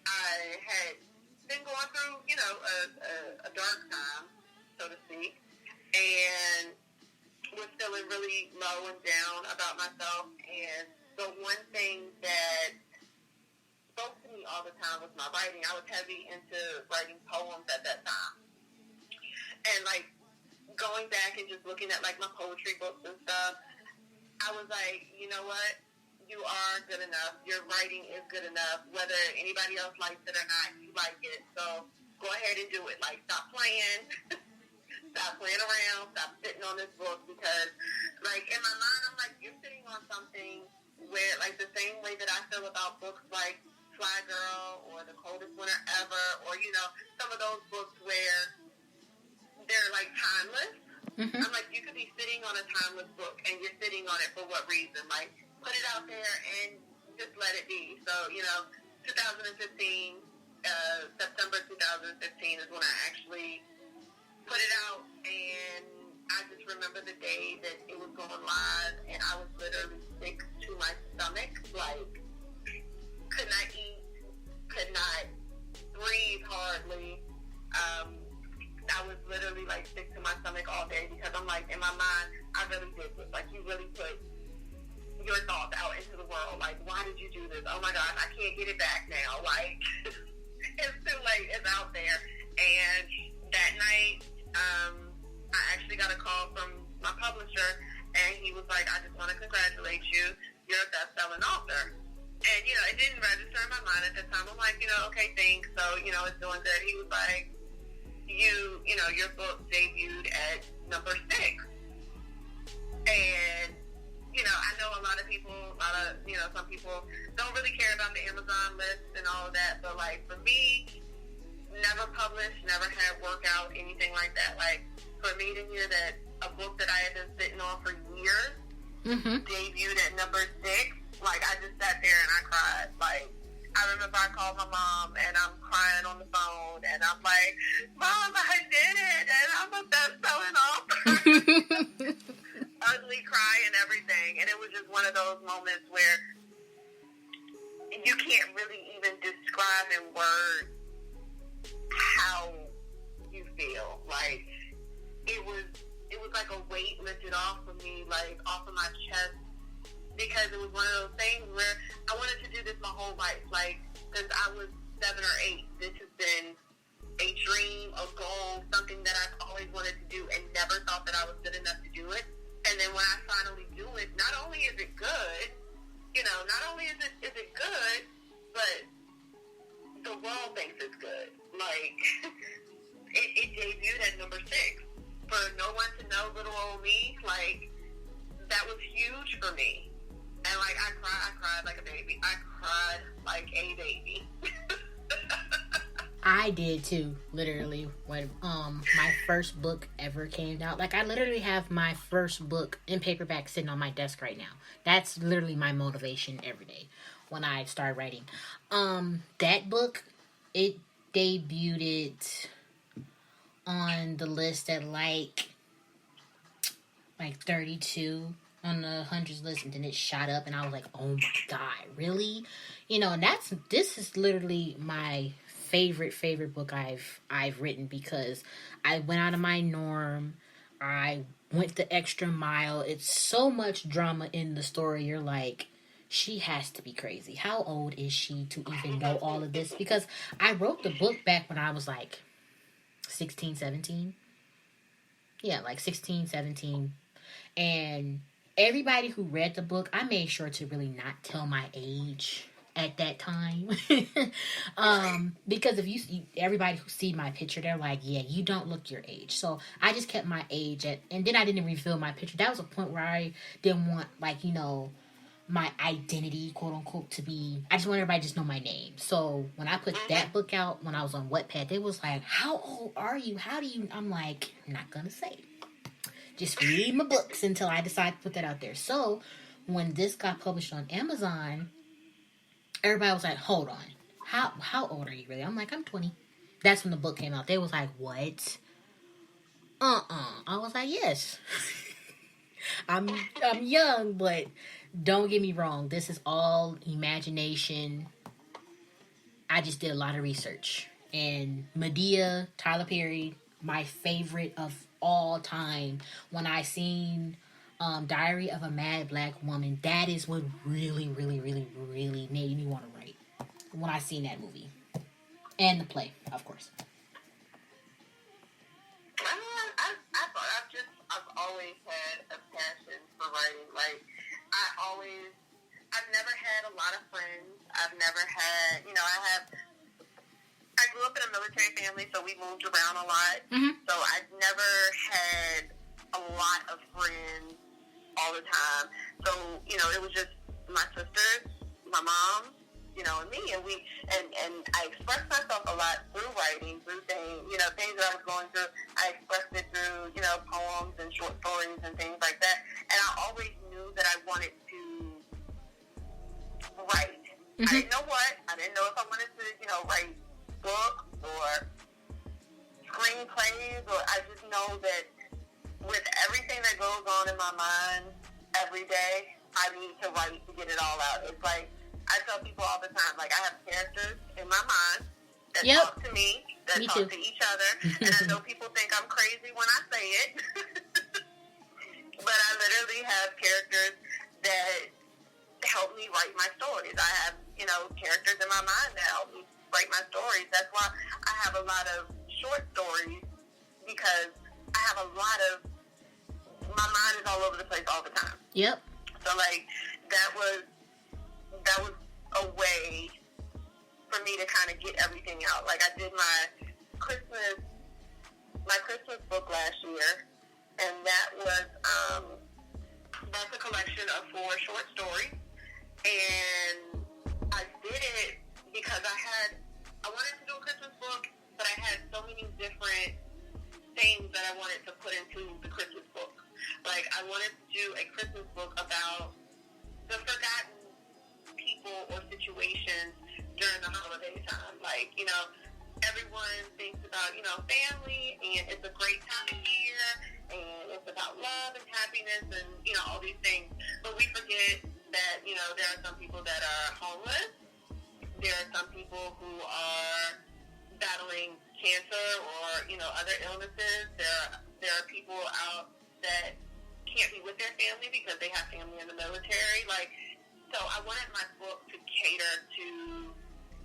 I had been going through, a dark time, so to speak, and was feeling really low and down about myself. And the one thing that spoke to me all the time was my writing. I was heavy into writing poems at that time. And, like, going back and just looking at, like, my poetry books and stuff, I was like, you know what? You are good enough. Your writing is good enough. Whether anybody else likes it or not, you like it. So go ahead and do it. Like, stop playing. Stop playing around. Stop sitting on this book because, like, in my mind, I'm like, you're sitting on something where, like, the same way that I feel about books like Fly Girl or The Coldest Winter Ever or, some of those books where they're, like, timeless. Mm-hmm. I'm like, you could be sitting on a timeless book, and you're sitting on it for what reason? Like, put it out there and just let it be. So, 2015, September 2015 is when I actually put it out, and I just remember the day that it was going live, and I was literally sick to my stomach, like, could not eat, could not breathe hardly. I was literally, like, sick to my stomach all day because I'm like, in my mind, I really did this. Like, you really put your thoughts out into the world. Like, why did you do this? Oh, my God, I can't get it back now. Like, it's too late. It's out there. And that night, I actually got a call from my publisher, and he was like, I just want to congratulate you. You're a best-selling author. And, it didn't register in my mind at the time. I'm like, okay, thanks. So, it's doing good. He was like, your book debuted at number 6. And, I know a lot of people, some people don't really care about the Amazon list and all of that. But, like, for me, never published, never had workout, anything like that. Like, for me to hear that a book that I had been sitting on for years debuted at number 6, like, I just sat there and I cried. Like, I remember I called my mom, and I'm crying on the phone, and I'm like, Mom, I did it, and I'm a best-selling author. Ugly cry and everything. And it was just one of those moments where you can't really even describe in words how you feel. Like, it was like a weight lifted off of me, like, off of my chest, because it was one of those things where I wanted to do this my whole life. Like, since I was 7 or 8, this has been a dream, a goal, something that I've always wanted to do and never thought that I was good enough to do it. And then when I finally do it, not only is it good, not only is it good, but the world thinks it's good. Like, it debuted at number 6. For no one to know little old me, like, that was huge for me. And, like, I cried like a baby. I cried like a baby. I did too, literally, when my first book ever came out. Like, I literally have my first book in paperback sitting on my desk right now. That's literally my motivation every day when I start writing. That book, it debuted on the list at like 32 on the hundreds list, and then it shot up, and I was like, oh my God, really? And this is literally my favorite book I've written, because I went out of my norm. I went the extra mile. It's so much drama in the story. You're like, she has to be crazy. How old is she to even know all of this? Because I wrote the book back when I was like 16, 17. Yeah, like 16, 17. And everybody who read the book, I made sure to really not tell my age at that time. Because if everybody who see my picture, they're like, yeah, you don't look your age. So I just kept my age and then I didn't reveal my picture. That was a point where I didn't want, like, my identity, quote unquote, to be, I just want everybody to just know my name. So when I put that book out, when I was on Wattpad, they was like, how old are you? How do you, I'm like, I'm not gonna say. Just read my books until I decide to put that out there. So when this got published on Amazon, everybody was like, hold on. How old are you really? I'm like, I'm 20. That's when the book came out. They was like, what? I was like, yes. I'm young, but don't get me wrong. This is all imagination. I just did a lot of research. And Medea, Tyler Perry, my favorite of all time. When I seen Diary of a Mad Black Woman, that is what really, really, really, really made me want to write. When I seen that movie. And the play, of course. I've always had a passion for writing. Like, I've never had a lot of friends. I've never had, I grew up in a military family, so we moved around a lot. Mm-hmm. So I've never had a lot of friends all the time. So, it was just my sisters, my mom, and me, and I expressed myself a lot through writing, through things that I was going through. I expressed it through, poems and short stories and things like that. And I always knew that I wanted to write. book, I just know that with everything that goes on in my mind every day, I need to write to get it all out. It's like, I tell people all the time, like, I have characters in my mind that talk to me, that talk to each other, and I know people think I'm crazy when I say it, but I literally have characters that help me write my stories. I have, you know, characters in my mind that help me write my stories. That's why I have a lot of short stories, because I have a lot of, my mind is all over the place all the time. Yep. So, like, that was a way for me to kind of get everything out. Like, I did my Christmas book last year, and that was, that's a collection of 4 short stories, and I did it because I wanted to do a Christmas book, but I had so many different things that I wanted to put into the Christmas book. Like, I wanted to do a Christmas book about the forgotten people or situations during the holiday time. Like, you know, everyone thinks about, you know, family, and it's a great time of year, and it's about love and happiness and, you know, all these things. But we forget that, you know, there are some people that are homeless. There are some people who are battling cancer or, you know, other illnesses. There are people out that can't be with their family because they have family in the military. Like, so I wanted my book to cater to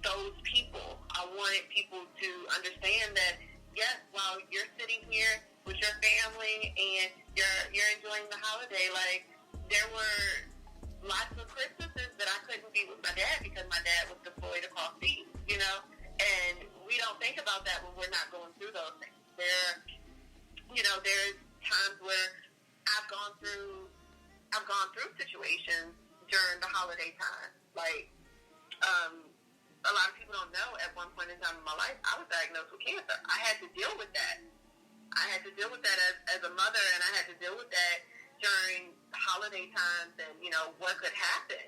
those people. I wanted people to understand that, yes, while you're sitting here with your family and you're enjoying the holiday, like, there were lots of Christmases that I couldn't be with my dad because my dad was deployed across seas, you know? And we don't think about that when we're not going through those things. There's times where I've gone through situations during the holiday time. Like, a lot of people don't know, at one point in time in my life, I was diagnosed with cancer. I had to deal with that. I had to deal with that as a mother, and I had to deal with that during holiday times and, you know, what could happen.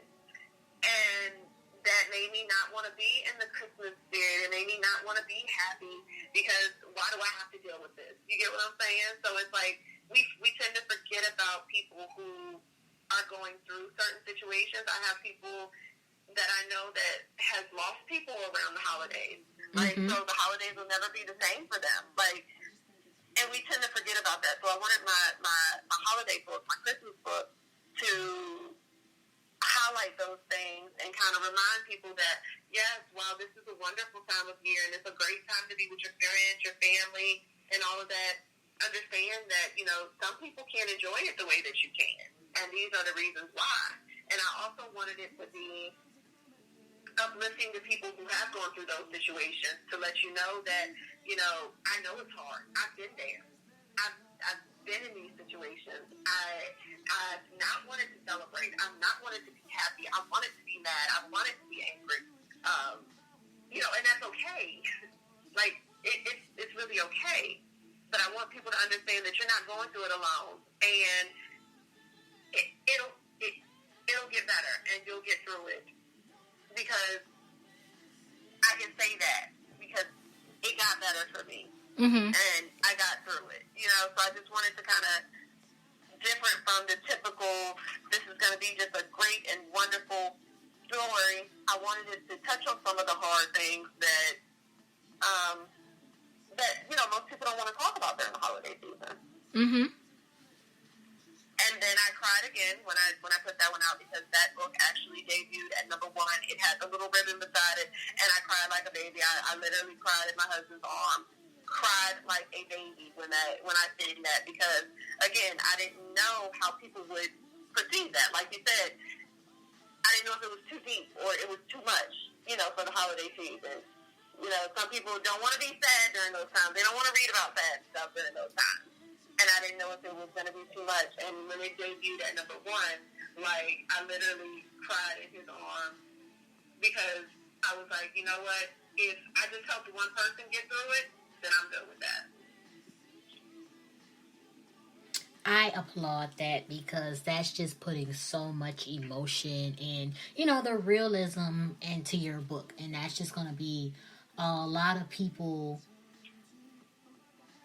And that made me not want to be in the Christmas spirit. It made me not want to be happy, because why do I have to deal with this? You get what I'm saying? So it's like we tend to forget about people who are going through certain situations. I have people that I know that has lost people around the holidays. Like, so the holidays will never be the same for them. Like, and we tend to forget about that. So I wanted my holiday book, my Christmas book, to highlight those things and kind of remind people that, yes, while this is a wonderful time of year and it's a great time to be with your friends, your family, and all of that, understand that, you know, some people can't enjoy it the way that you can. And these are the reasons why. And I also wanted it to be uplifting to people who have gone through those situations, to let you know that, you know, I know it's hard. I've been there. I've been in these situations. I've not wanted to celebrate. I've not wanted to be happy. I wanted to be mad. I wanted to be angry. You know, and that's okay. Like, it's really okay. But I want people to understand that you're not going through it alone. And it'll get better, and you'll get through it. Because I can say that, because it got better for me. And I got through it, you know. So I just wanted to kind of, different from the typical, this is going to be just a great and wonderful story, I wanted it to touch on some of the hard things that, you know, most people don't want to talk about during the holiday season. And then I cried again when I put that one out, because that book actually debuted at #1. It had a little ribbon beside it, and I cried like a baby. I literally cried in my husband's arms, cried like a baby when I said that, because, again, I didn't know how people would perceive that. Like you said, I didn't know if it was too deep or it was too much, you know, for the holiday season. You know, some people don't want to be sad during those times. They don't want to read about sad stuff during those times. And I didn't know if it was going to be too much. And when it debuted at #1, like, I literally cried in his arms, because I was like, you know what? If I just helped one person get through it, then I'm good with that. I applaud that, because that's just putting so much emotion and, you know, the realism into your book. And that's just going to be a lot of people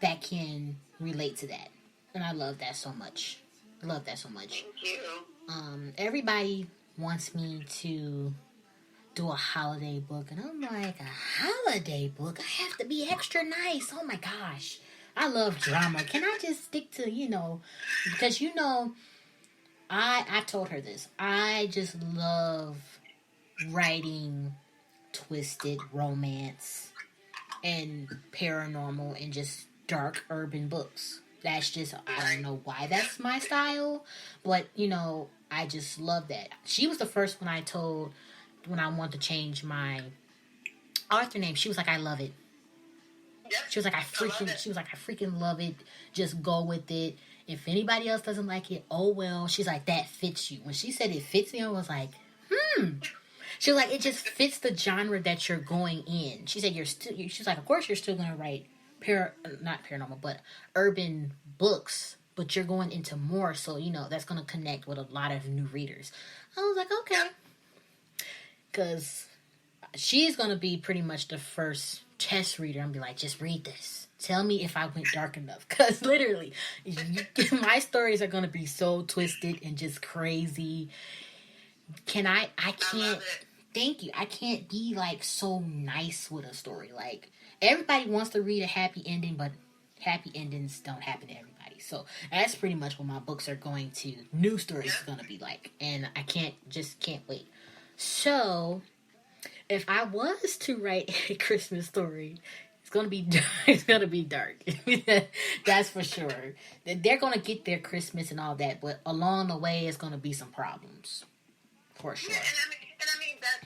that can relate to that. And I love that so much. I love that so much. Thank you. Everybody wants me to do a holiday book, and I'm like, a holiday book? I have to be extra nice. Oh my gosh. I love drama. Can I just stick to, because I told her this. I just love writing twisted romance and paranormal and just dark urban books. That's just, I don't know why that's my style, but, I just love that. She was the first one I told when I wanted to change my author name. She was like, I love it. Yep. She was like, I freaking love it. Just go with it. If anybody else doesn't like it, oh well. She's like, that fits you. When she said it fits me, I was like, She was like, it just fits the genre that you're going in. She said, she's like, of course you're still going to write not paranormal, but urban books, but you're going into more, so, that's going to connect with a lot of new readers. I was like, okay. Because she's going to be pretty much the first test reader and be like, just read this. Tell me if I went dark enough. Because literally, my stories are going to be so twisted and just crazy. I can't, thank you. I can't be like so nice with a story. Like, everybody wants to read a happy ending, but happy endings don't happen to everybody. So that's pretty much what my books are going to, new stories is going to be like. And I can't wait. So, if I was to write a Christmas story, it's gonna be dark. It's gonna be dark. That's for sure. They're gonna get their Christmas and all that, but along the way, it's gonna be some problems, for sure. Yeah, and I mean that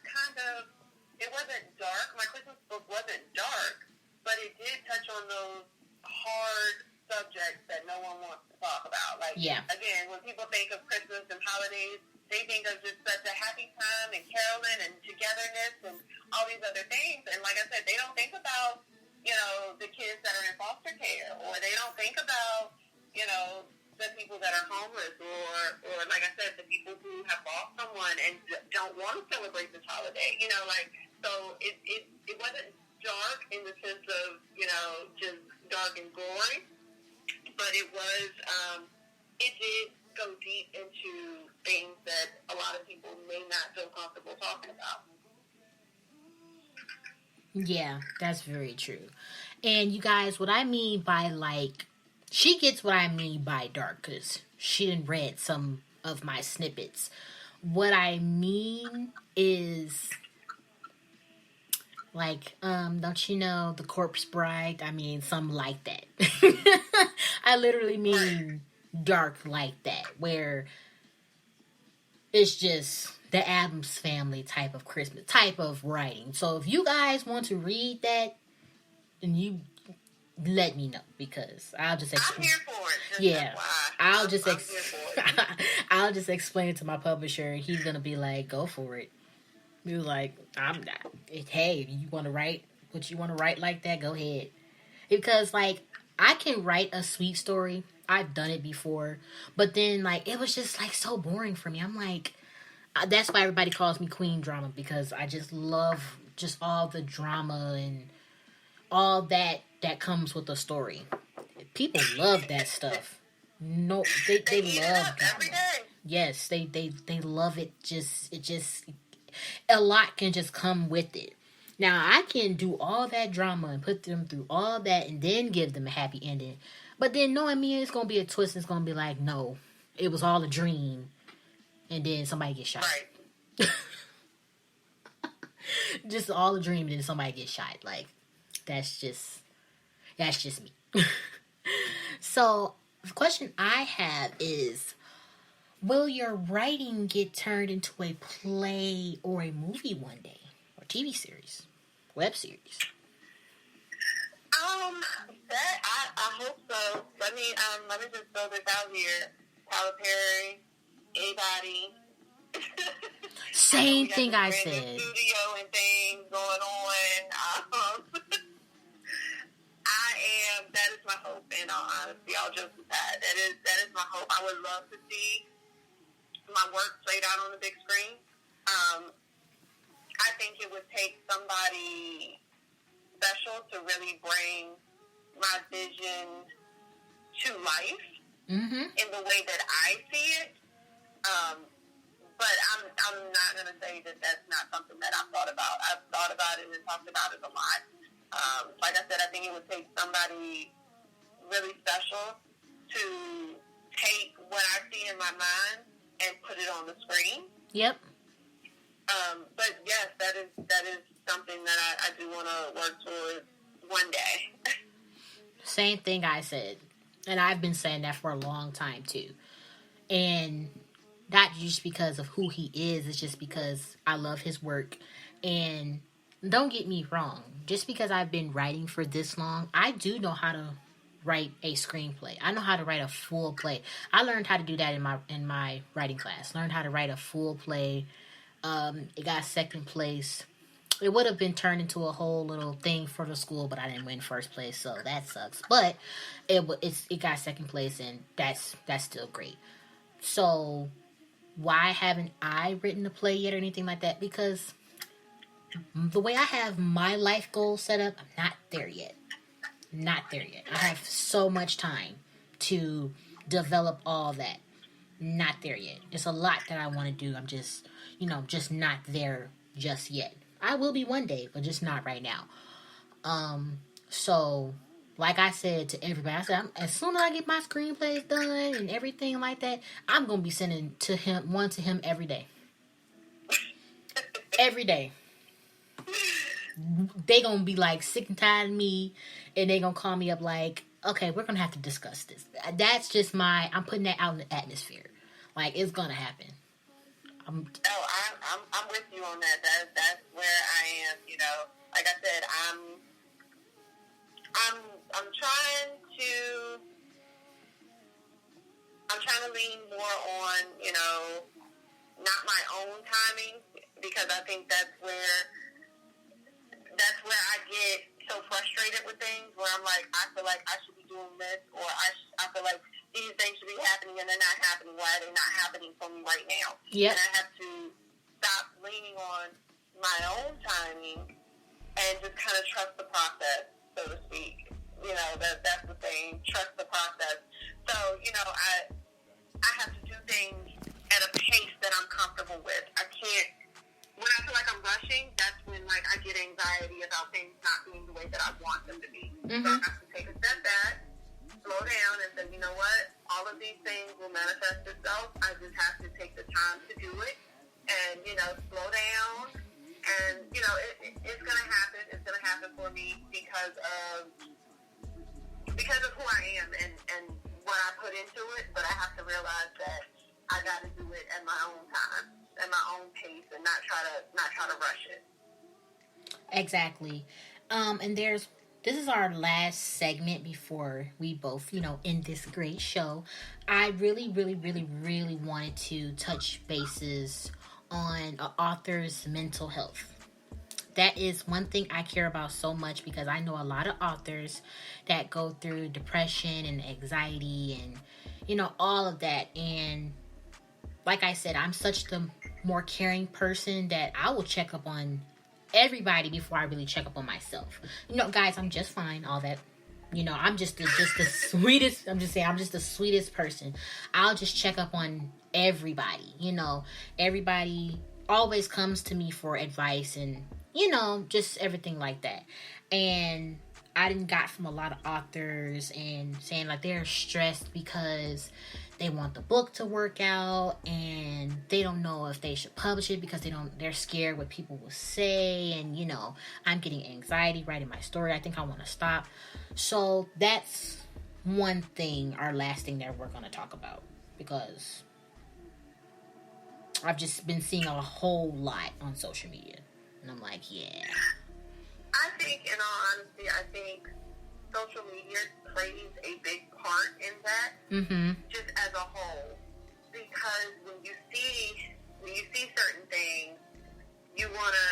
kind of, it wasn't dark. My Christmas book wasn't dark, but it did touch on those hard subjects that no one wants to talk about. Like, again, when people think of Christmas and holidays, they think of just such a happy time and caroling and togetherness and all these other things. And like I said, they don't think about, the kids that are in foster care, or they don't think about, the people that are homeless, or like I said, the people who have lost someone and don't want to celebrate this holiday. So it wasn't dark in the sense of, just dark and gory, but it was, it did go deep into things that a lot of people may not feel comfortable talking about. Yeah, that's very true. And you guys, what I mean by, like, she gets what I mean by dark, because she done read some of my snippets. What I mean is, like, don't you know The Corpse Bride? I mean, something like that. I literally mean dark like that, where it's just the Addams Family type of Christmas, type of writing. So if you guys want to read that, then you let me know, because I'll just explain. I'm here for it. Yeah, I'll just explain it to my publisher, and he's gonna be like, "Go for it." He was like, "I'm not. Hey, you want to write what you want to write like that? Go ahead." Because, like, I can write a sweet story. I've done it before, but then, like, it was just, like, so boring for me. I'm like, that's why everybody calls me Queen Drama, because I just love just all the drama and all that comes with a story. People love that stuff. No, they love drama. Every day. Yes, they love it. A lot can just come with it. Now, I can do all that drama and put them through all that and then give them a happy ending. But then knowing me, it's going to be a twist. It's going to be like, no, it was all a dream. And then somebody gets shot. Right. Just all a dream and then somebody gets shot. Like, that's just me. So, the question I have is, will your writing get turned into a play or a movie one day? Or TV series? Web series? That I hope so. Let me just throw this out here. Tyler Perry, anybody. Same thing I said. Studio and things going on. That is my hope, in all honesty. I'll just that is my hope. I would love to see my work played out on the big screen. I think it would take somebody special to really bring my vision to life Mm-hmm. in the way that I see it. But I'm not going to say that that's not something that I've thought about. I've thought about it and talked about it a lot. Like I said, I think it would take somebody really special to take what I see in my mind and put it on the screen. Yep. But yes, that is something that I do want to work towards one day. Same thing I said. And I've been saying that for a long time, too. And not just because of who he is, it's just because I love his work. And don't get me wrong, just because I've been writing for this long, I do know how to write a screenplay. I know how to write a full play. I learned how to do that in my writing class. Learned how to write a full play. It got second place. It would have been turned into a whole little thing for the school, but I didn't win first place, so that sucks. But it got second place, and that's still great. So why haven't I written a play yet or anything like that? Because the way I have my life goals set up, I'm not there yet. Not there yet. I have so much time to develop all that. Not there yet. It's a lot that I want to do. I'm just not there just yet. I will be one day, but just not right now. So, like I said to everybody, I said, as soon as I get my screenplays done and everything like that, I'm going to be sending one to him every day. Every day. They going to be like sick and tired of me, and they going to call me up like, okay, we're going to have to discuss this. That's just I'm putting that out in the atmosphere. Like, it's going to happen. I'm with you on that. That's where I am. You know, like I said, I'm trying to lean more on, you know, not my own timing, because I think that's where I get so frustrated with things, where I'm like, I feel like I should be doing this, or I feel like these things should be happening and they're not happening. Why are they not happening for me right now? Yep. And I have to stop leaning on my own timing and just kind of trust the process, so to speak. You know, that's the thing, trust the process. So, you know, I have to do things at a pace that I'm comfortable with. I can't, when I feel like I'm rushing, that's when, like, I get anxiety about things not being the way that I want them to be. Mm-hmm. So I have to take a step back, slow down, and say, you know what, all of these things will manifest itself. I just have to take the time to do it and, you know, slow down. And, you know, it's going to happen. It's going to happen for me because of who I am and what I put into it. But I have to realize that I got to do it at my own time, at my own pace, and not try to rush it. Exactly. And this is our last segment before we both, you know, end this great show. I really, really, really, really wanted to touch bases on an author's mental health. That is one thing I care about so much, because I know a lot of authors that go through depression and anxiety and, you know, all of that. And like I said, I'm such the more caring person that I will check up on everybody before I really check up on myself. You know, guys, I'm just fine, all that. You know, I'm just the sweetest, I'm just the sweetest person. I'll just check up on everybody. You know, everybody always comes to me for advice and, you know, just everything like that. And I didn't got from a lot of authors and saying like they're stressed because they want the book to work out and they don't know if they should publish it because they're scared what people will say. And, you know, I'm getting anxiety writing my story. I think I want to stop. So that's one thing, our last thing that we're going to talk about, because I've just been seeing a whole lot on social media. And I'm like, yeah. I think, in all honesty, social media plays a big part in that, just as a whole. Because when you see certain things, you wanna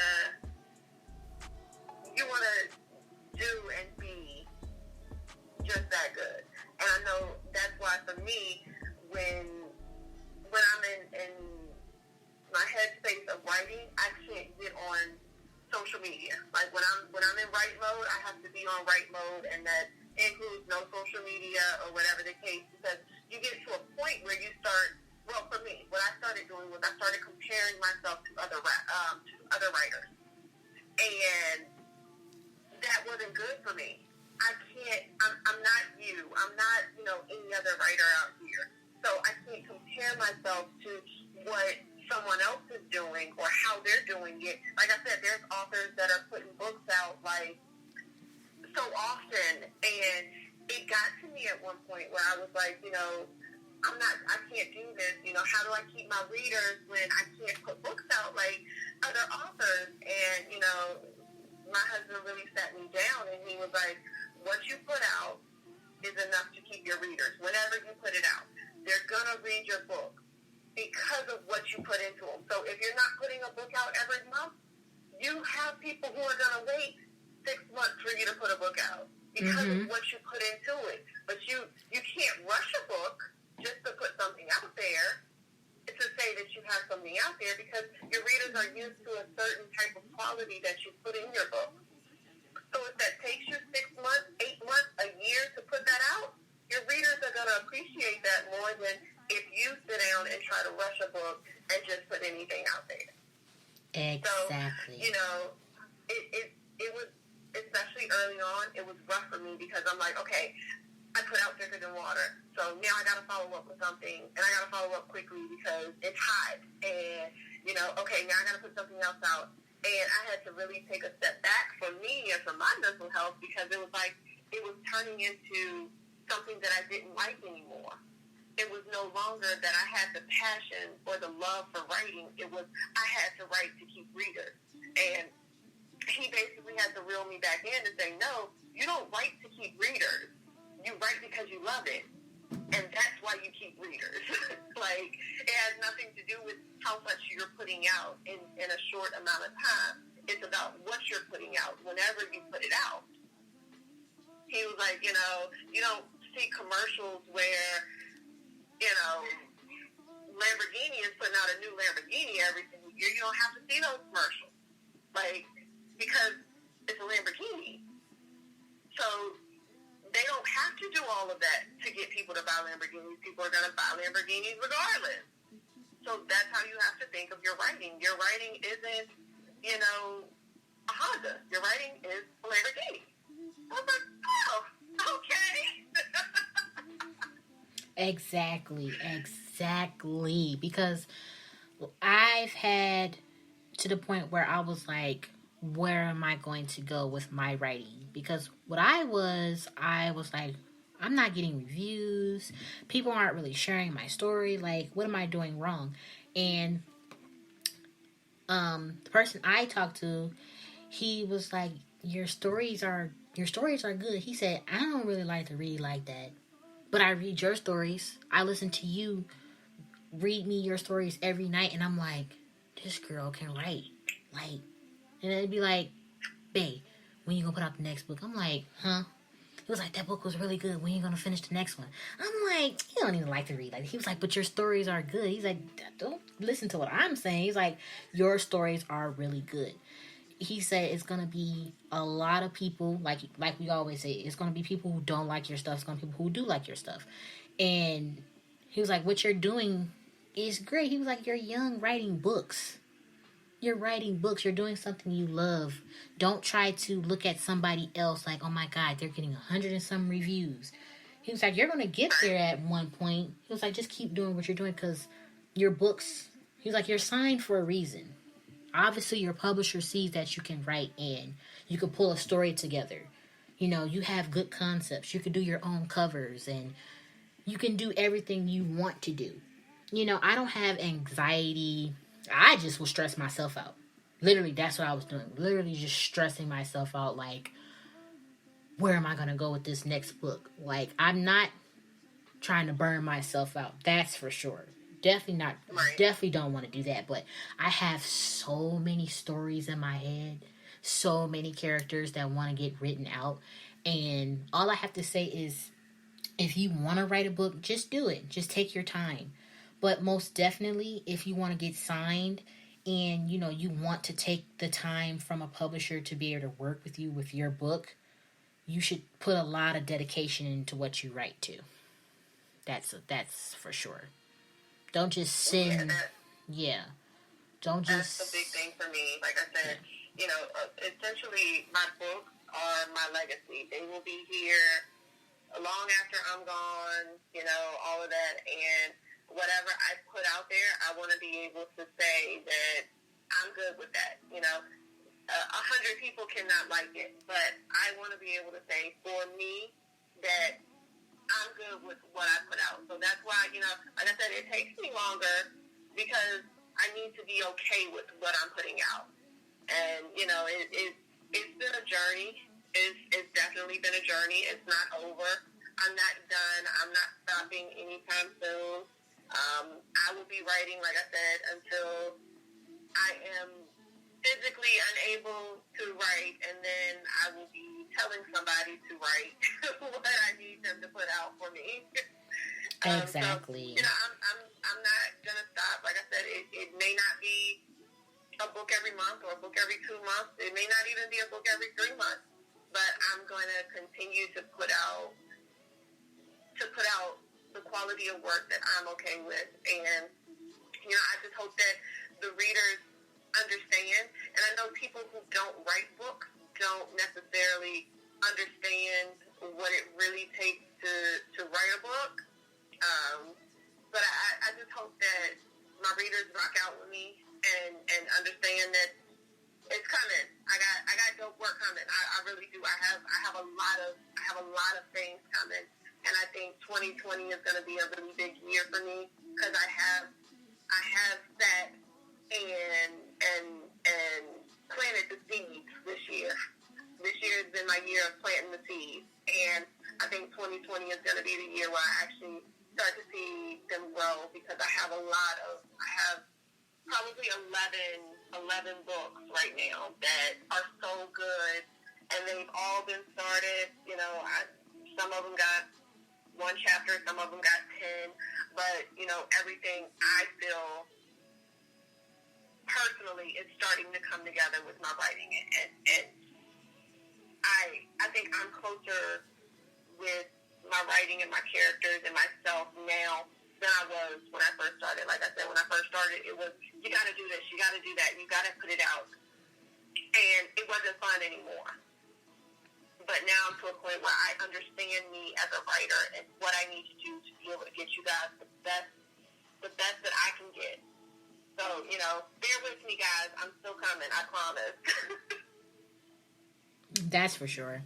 do and be just that good. And I know that's why for me, when I'm in my headspace of writing, I can't get on social media. Like when I'm in write mode, I have to be on write mode, and that includes no social media or whatever the case, because you get to a point where you start, well, for me, what I started doing was I started comparing myself to other writers. And that wasn't good for me. I'm not you. I'm not, any other writer out here. So I can't compare myself to what someone else is doing or how they're doing it. Like I said, there's authors that are putting books out like so often, and it got to me at one point where I was like, I can't do this. How do I keep my readers when I can't put books out like other authors? And, my husband really sat me down and he was like, what you put out is enough to keep your readers. Whenever you put it out, they're going to read your book because of what you put into them. So if you're not putting a book out every month, you have people who are going to wait 6 months for you to put a book out because of what you put into it. But you can't rush a book just to put something out there to say that you have something out there, because your readers are used to a certain type of quality that you put in your book. So if that takes you 6 months, 8 months, a year to put that out, your readers are going to appreciate that more than if you sit down and try to rush a book and just put anything out there. Exactly. So, it was, especially early on, it was rough for me because I'm like, okay, I put out Thicker Than Water, so now I got to follow up with something, and I got to follow up quickly because it's hot, and, okay, now I got to put something else out. And I had to really take a step back for me and for my mental health, because it was like it was turning into something that I didn't like anymore. It was no longer that I had the passion or the love for writing. It was I had to write to keep readers. And he basically had to reel me back in and say, no, you don't write to keep readers. You write because you love it. And that's why you keep readers. Like, it has nothing to do with how much you're putting out in a short amount of time. It's about what you're putting out whenever you put it out. He was like, you don't see commercials where, Lamborghini is putting out a new Lamborghini every single year. You don't have to see those commercials. Like, because it's a Lamborghini. So they don't have to do all of that to get people to buy Lamborghinis. People are going to buy Lamborghinis regardless. So that's how you have to think of your writing. Your writing isn't, a Honda. Your writing is a Lamborghini. I was like, oh, okay. Exactly. Because I've had to the point where I was like, where am I going to go with my writing? Because what I was like, I'm not getting reviews. People aren't really sharing my story. Like, what am I doing wrong? And the person I talked to, he was like, your stories are good. He said, I don't really like to read like that, but I read your stories. I listen to you read me your stories every night, and I'm like, this girl can write. Like, and it'd be like, babe, when you gonna put out the next book? I'm like, huh? He was like, that book was really good. When you gonna finish the next one? I'm like, you don't even like to read. Like, he was like, but your stories are good. He's like, don't listen to what I'm saying. He's like, your stories are really good. He said it's gonna be a lot of people, like we always say, it's gonna be people who don't like your stuff. It's gonna be people who do like your stuff. And he was like, what you're doing is great. He was like, you're young writing books. You're writing books. You're doing something you love. Don't try to look at somebody else like, oh my God, they're getting 100 and some reviews. He was like, you're going to get there at one point. He was like, just keep doing what you're doing because your books, he was like, you're signed for a reason. Obviously, your publisher sees that you can write and you can pull a story together. You have good concepts. You can do your own covers and you can do everything you want to do. I don't have anxiety. I just will stress myself out. Literally, that's what I was doing. Literally just stressing myself out. Like, where am I going to go with this next book? Like, I'm not trying to burn myself out. That's for sure. Definitely not. Right. Definitely don't want to do that. But I have so many stories in my head. So many characters that want to get written out. And all I have to say is, if you want to write a book, just do it. Just take your time. But most definitely, if you want to get signed and, you want to take the time from a publisher to be able to work with you with your book, you should put a lot of dedication into what you write too. That's for sure. Don't just send. Yeah. Don't just. That's the big thing for me. Like I said, essentially, my books are my legacy. They will be here long after I'm gone. All of that, and whatever I put out there, I want to be able to say that I'm good with that. 100 people cannot like it, but I want to be able to say for me that I'm good with what I put out. So that's why, like I said, it takes me longer because I need to be okay with what I'm putting out. And, it's been a journey. It's definitely been a journey. It's not over. I'm not done. I'm not stopping anytime soon. I will be writing, like I said, until I am physically unable to write, and then I will be telling somebody to write what I need them to put out for me. Exactly. So, I'm not gonna stop. Like I said, it may not be a book every month or a book every 2 months. It may not even be a book every 3 months. But I'm going to continue to put out the quality of work that I'm okay with, and I just hope that the readers understand. And I know people who don't write books don't necessarily understand what it really takes to write a book. But I just hope that my readers rock out with me and understand that it's coming. I got dope work coming. I really do. I have a lot of things coming, and I think 2020 is going to be a really big year for me because I have sat and planted the seeds this year. This year has been my year of planting the seeds, and I think 2020 is going to be the year where I actually start to see them grow because I have probably 11 books right now that are so good, and they've all been started. Some of them got 1 chapter, some of them got 10, but everything I feel personally is starting to come together with my writing, and I think I'm closer with my writing and my characters and myself now than I was when I first started. Like I said, when I first started, it was, you got to do this, you got to do that, you got to put it out. And it wasn't fun anymore. But now I'm to a point where I understand me as a writer and what I need to do to be able to get you guys the best that I can get. So, bear with me, guys. I'm still coming, I promise. That's for sure.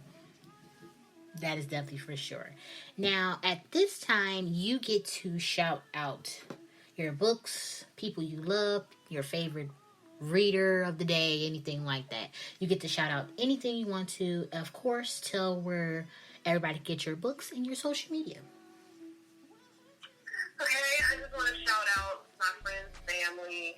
That is definitely for sure. Now, at this time, you get to shout out your books, people you love, your favorite reader of the day, anything like that. You get to shout out anything you want to. Of course, tell where everybody can get your books and your social media. Okay, I just want to shout out my friends, family,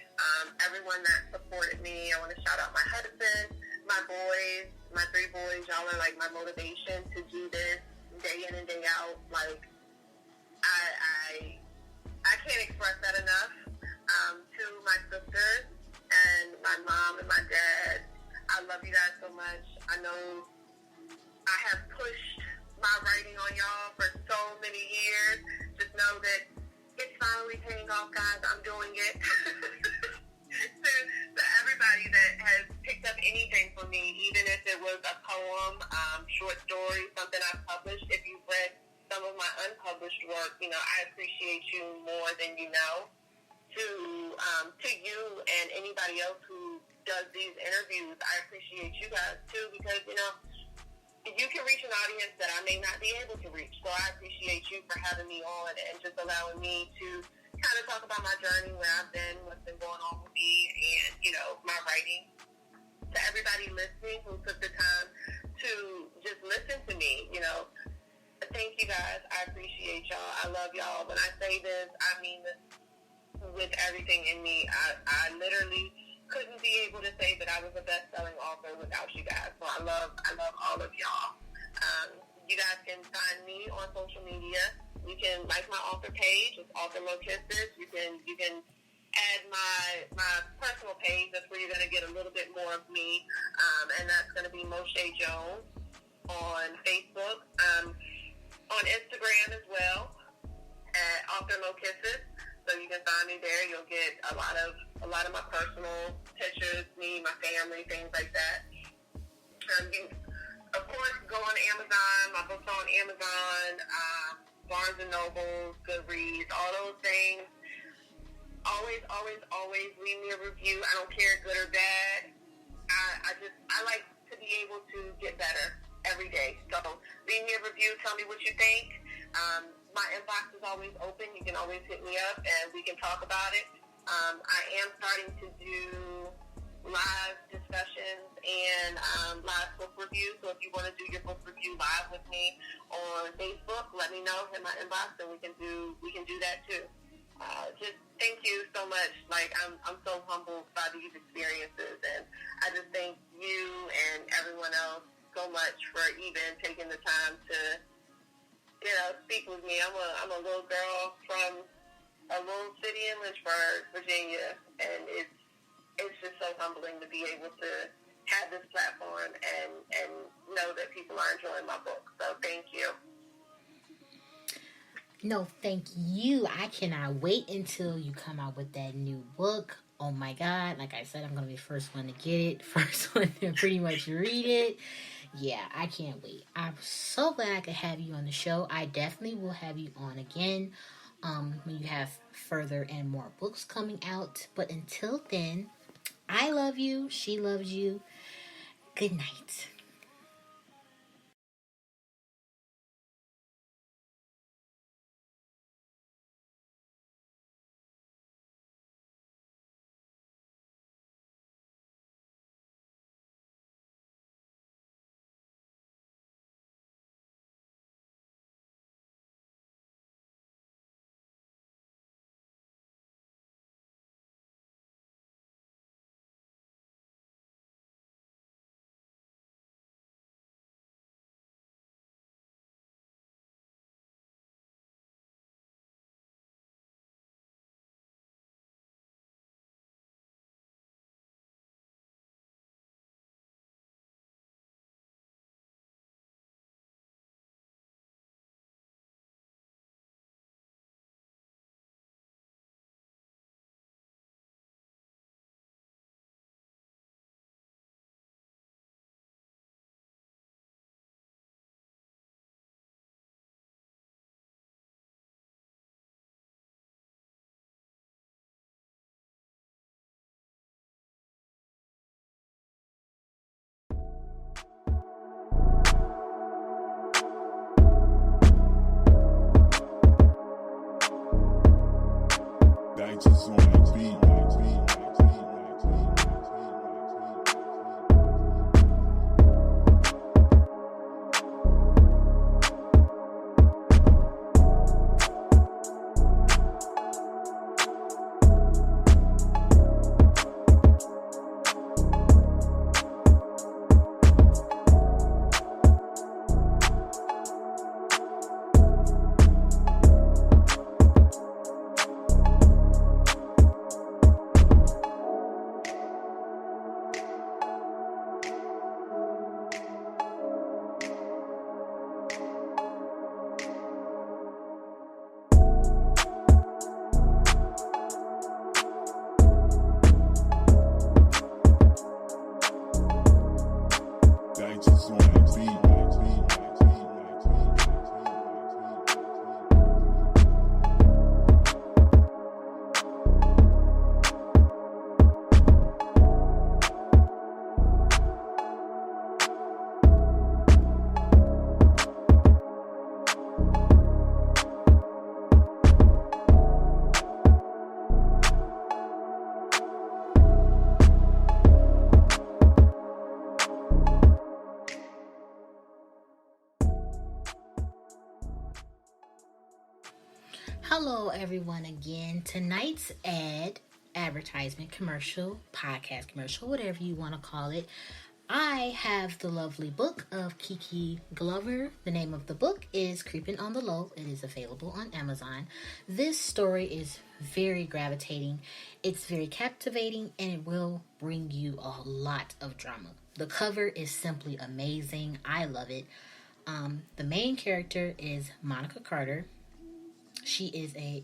everyone that supported me. I want to shout out my husband, my boys, my 3 boys. Y'all are like my motivation to do this day in and day out. Like, I can't express that enough. To my sisters and my mom and my dad, I love you guys so much. I know I have pushed my writing on y'all for so many years. Just know that it's finally paying off, guys. I'm doing it. to everybody that has picked up anything from me, even if it was a poem, short story, something I've published. If you've read some of my unpublished work, I appreciate you more than you know. To you and anybody else who does these interviews, I appreciate you guys too, because you can reach an audience that I may not be able to reach. So I appreciate you for having me on and just allowing me to kind of talk about my journey, where I've been, what's been going on with me, and my writing. To everybody listening who took the time to just listen to me, thank you guys. I appreciate y'all. I love y'all. When I say this, I mean this with everything in me. I literally couldn't be able to say that I was a best-selling author without you guys. So I love all of y'all. You guys can find me on social media. You can like my author page. It's author MoKisses. You can add my personal page. That's where you're going to get a little bit more of me. And that's going to be Moshe Jones. on Facebook, on Instagram as well, at author MoKisses. So you can find me there. You'll get a lot of my personal pictures, me, my family, things like that. You, of course, go on Amazon. My book's on Amazon, Barnes and Noble, Goodreads, all those things. Always leave me a review. I don't care, good or bad. I like to be able to get better every day. So leave me a review. Tell me what you think. My inbox is always open. You can always hit me up and we can talk about it. I am starting to do live discussions and live book reviews. So if you want to do your book review live with me on Facebook, let me know in my inbox and we can do that too. Just thank you so much. Like I'm so humbled by these experiences, and I just thank you and everyone else so much for even taking the time to, speak with me. I'm a little girl from a little city in Lynchburg, Virginia, and it's just so humbling to be able to have this platform and know that people are enjoying my book. So thank you. No, thank you. I cannot wait until you come out with that new book. Oh my God. Like I said, I'm going to be the first one to get it. First one to pretty much read it. Yeah, I can't wait. I'm so glad I could have you on the show. I definitely will have you on again when you have further and more books coming out. But until then, I love you. She loves you. Good night. Digits on the beat. Digits on the beat. Hello, everyone, again. Tonight's advertisement commercial, podcast commercial, whatever you want to call it, I have the lovely book of Kiki Glover. The name of the book is Creeping on the Low. It is available on Amazon. This story is very gravitating. It's very captivating, and it will bring you a lot of drama. The cover is simply amazing. I love it. The main character is Monica Carter. She is a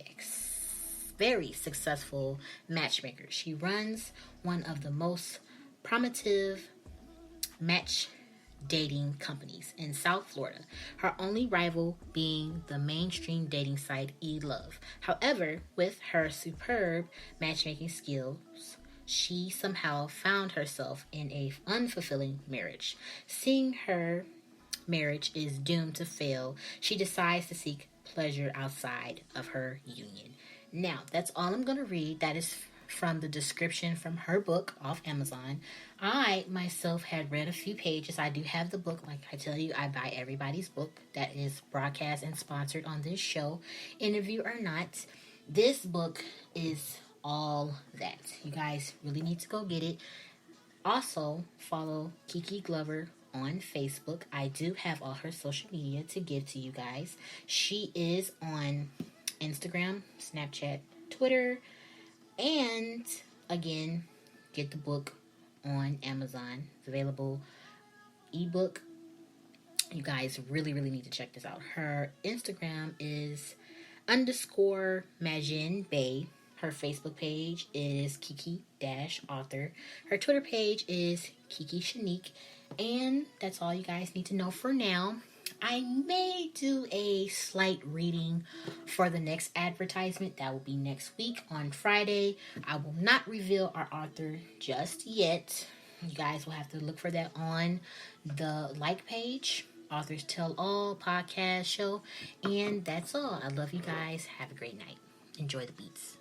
very successful matchmaker. She runs one of the most prominent match dating companies in South Florida, her only rival being the mainstream dating site eLove. However, with her superb matchmaking skills, she somehow found herself in a unfulfilling marriage. Seeing her marriage is doomed to fail, she decides to seek pleasure outside of her union. Now, that's all I'm going to read. That is from the description from her book off Amazon. I myself had read a few pages. I do have the book. Like I tell you, I buy everybody's book that is broadcast and sponsored on this show, interview or not. This book is all that. You guys really need to go get it. Also, follow Kiki Glover on Facebook. I do have all her social media to give to you guys. She is on Instagram, Snapchat, Twitter, and again, get the book on Amazon. It's available ebook. You guys really need to check this out. Her Instagram is _Majin Bay. Her Facebook page is Kiki-author. Her Twitter page is Kiki Shanique. And that's all you guys need to know for now. I may do a slight reading for the next advertisement. That will be next week on Friday. I will not reveal our author just yet. You guys will have to look for that on the like page. Authors Tell All podcast show. And that's all. I love you guys. Have a great night. Enjoy the beats.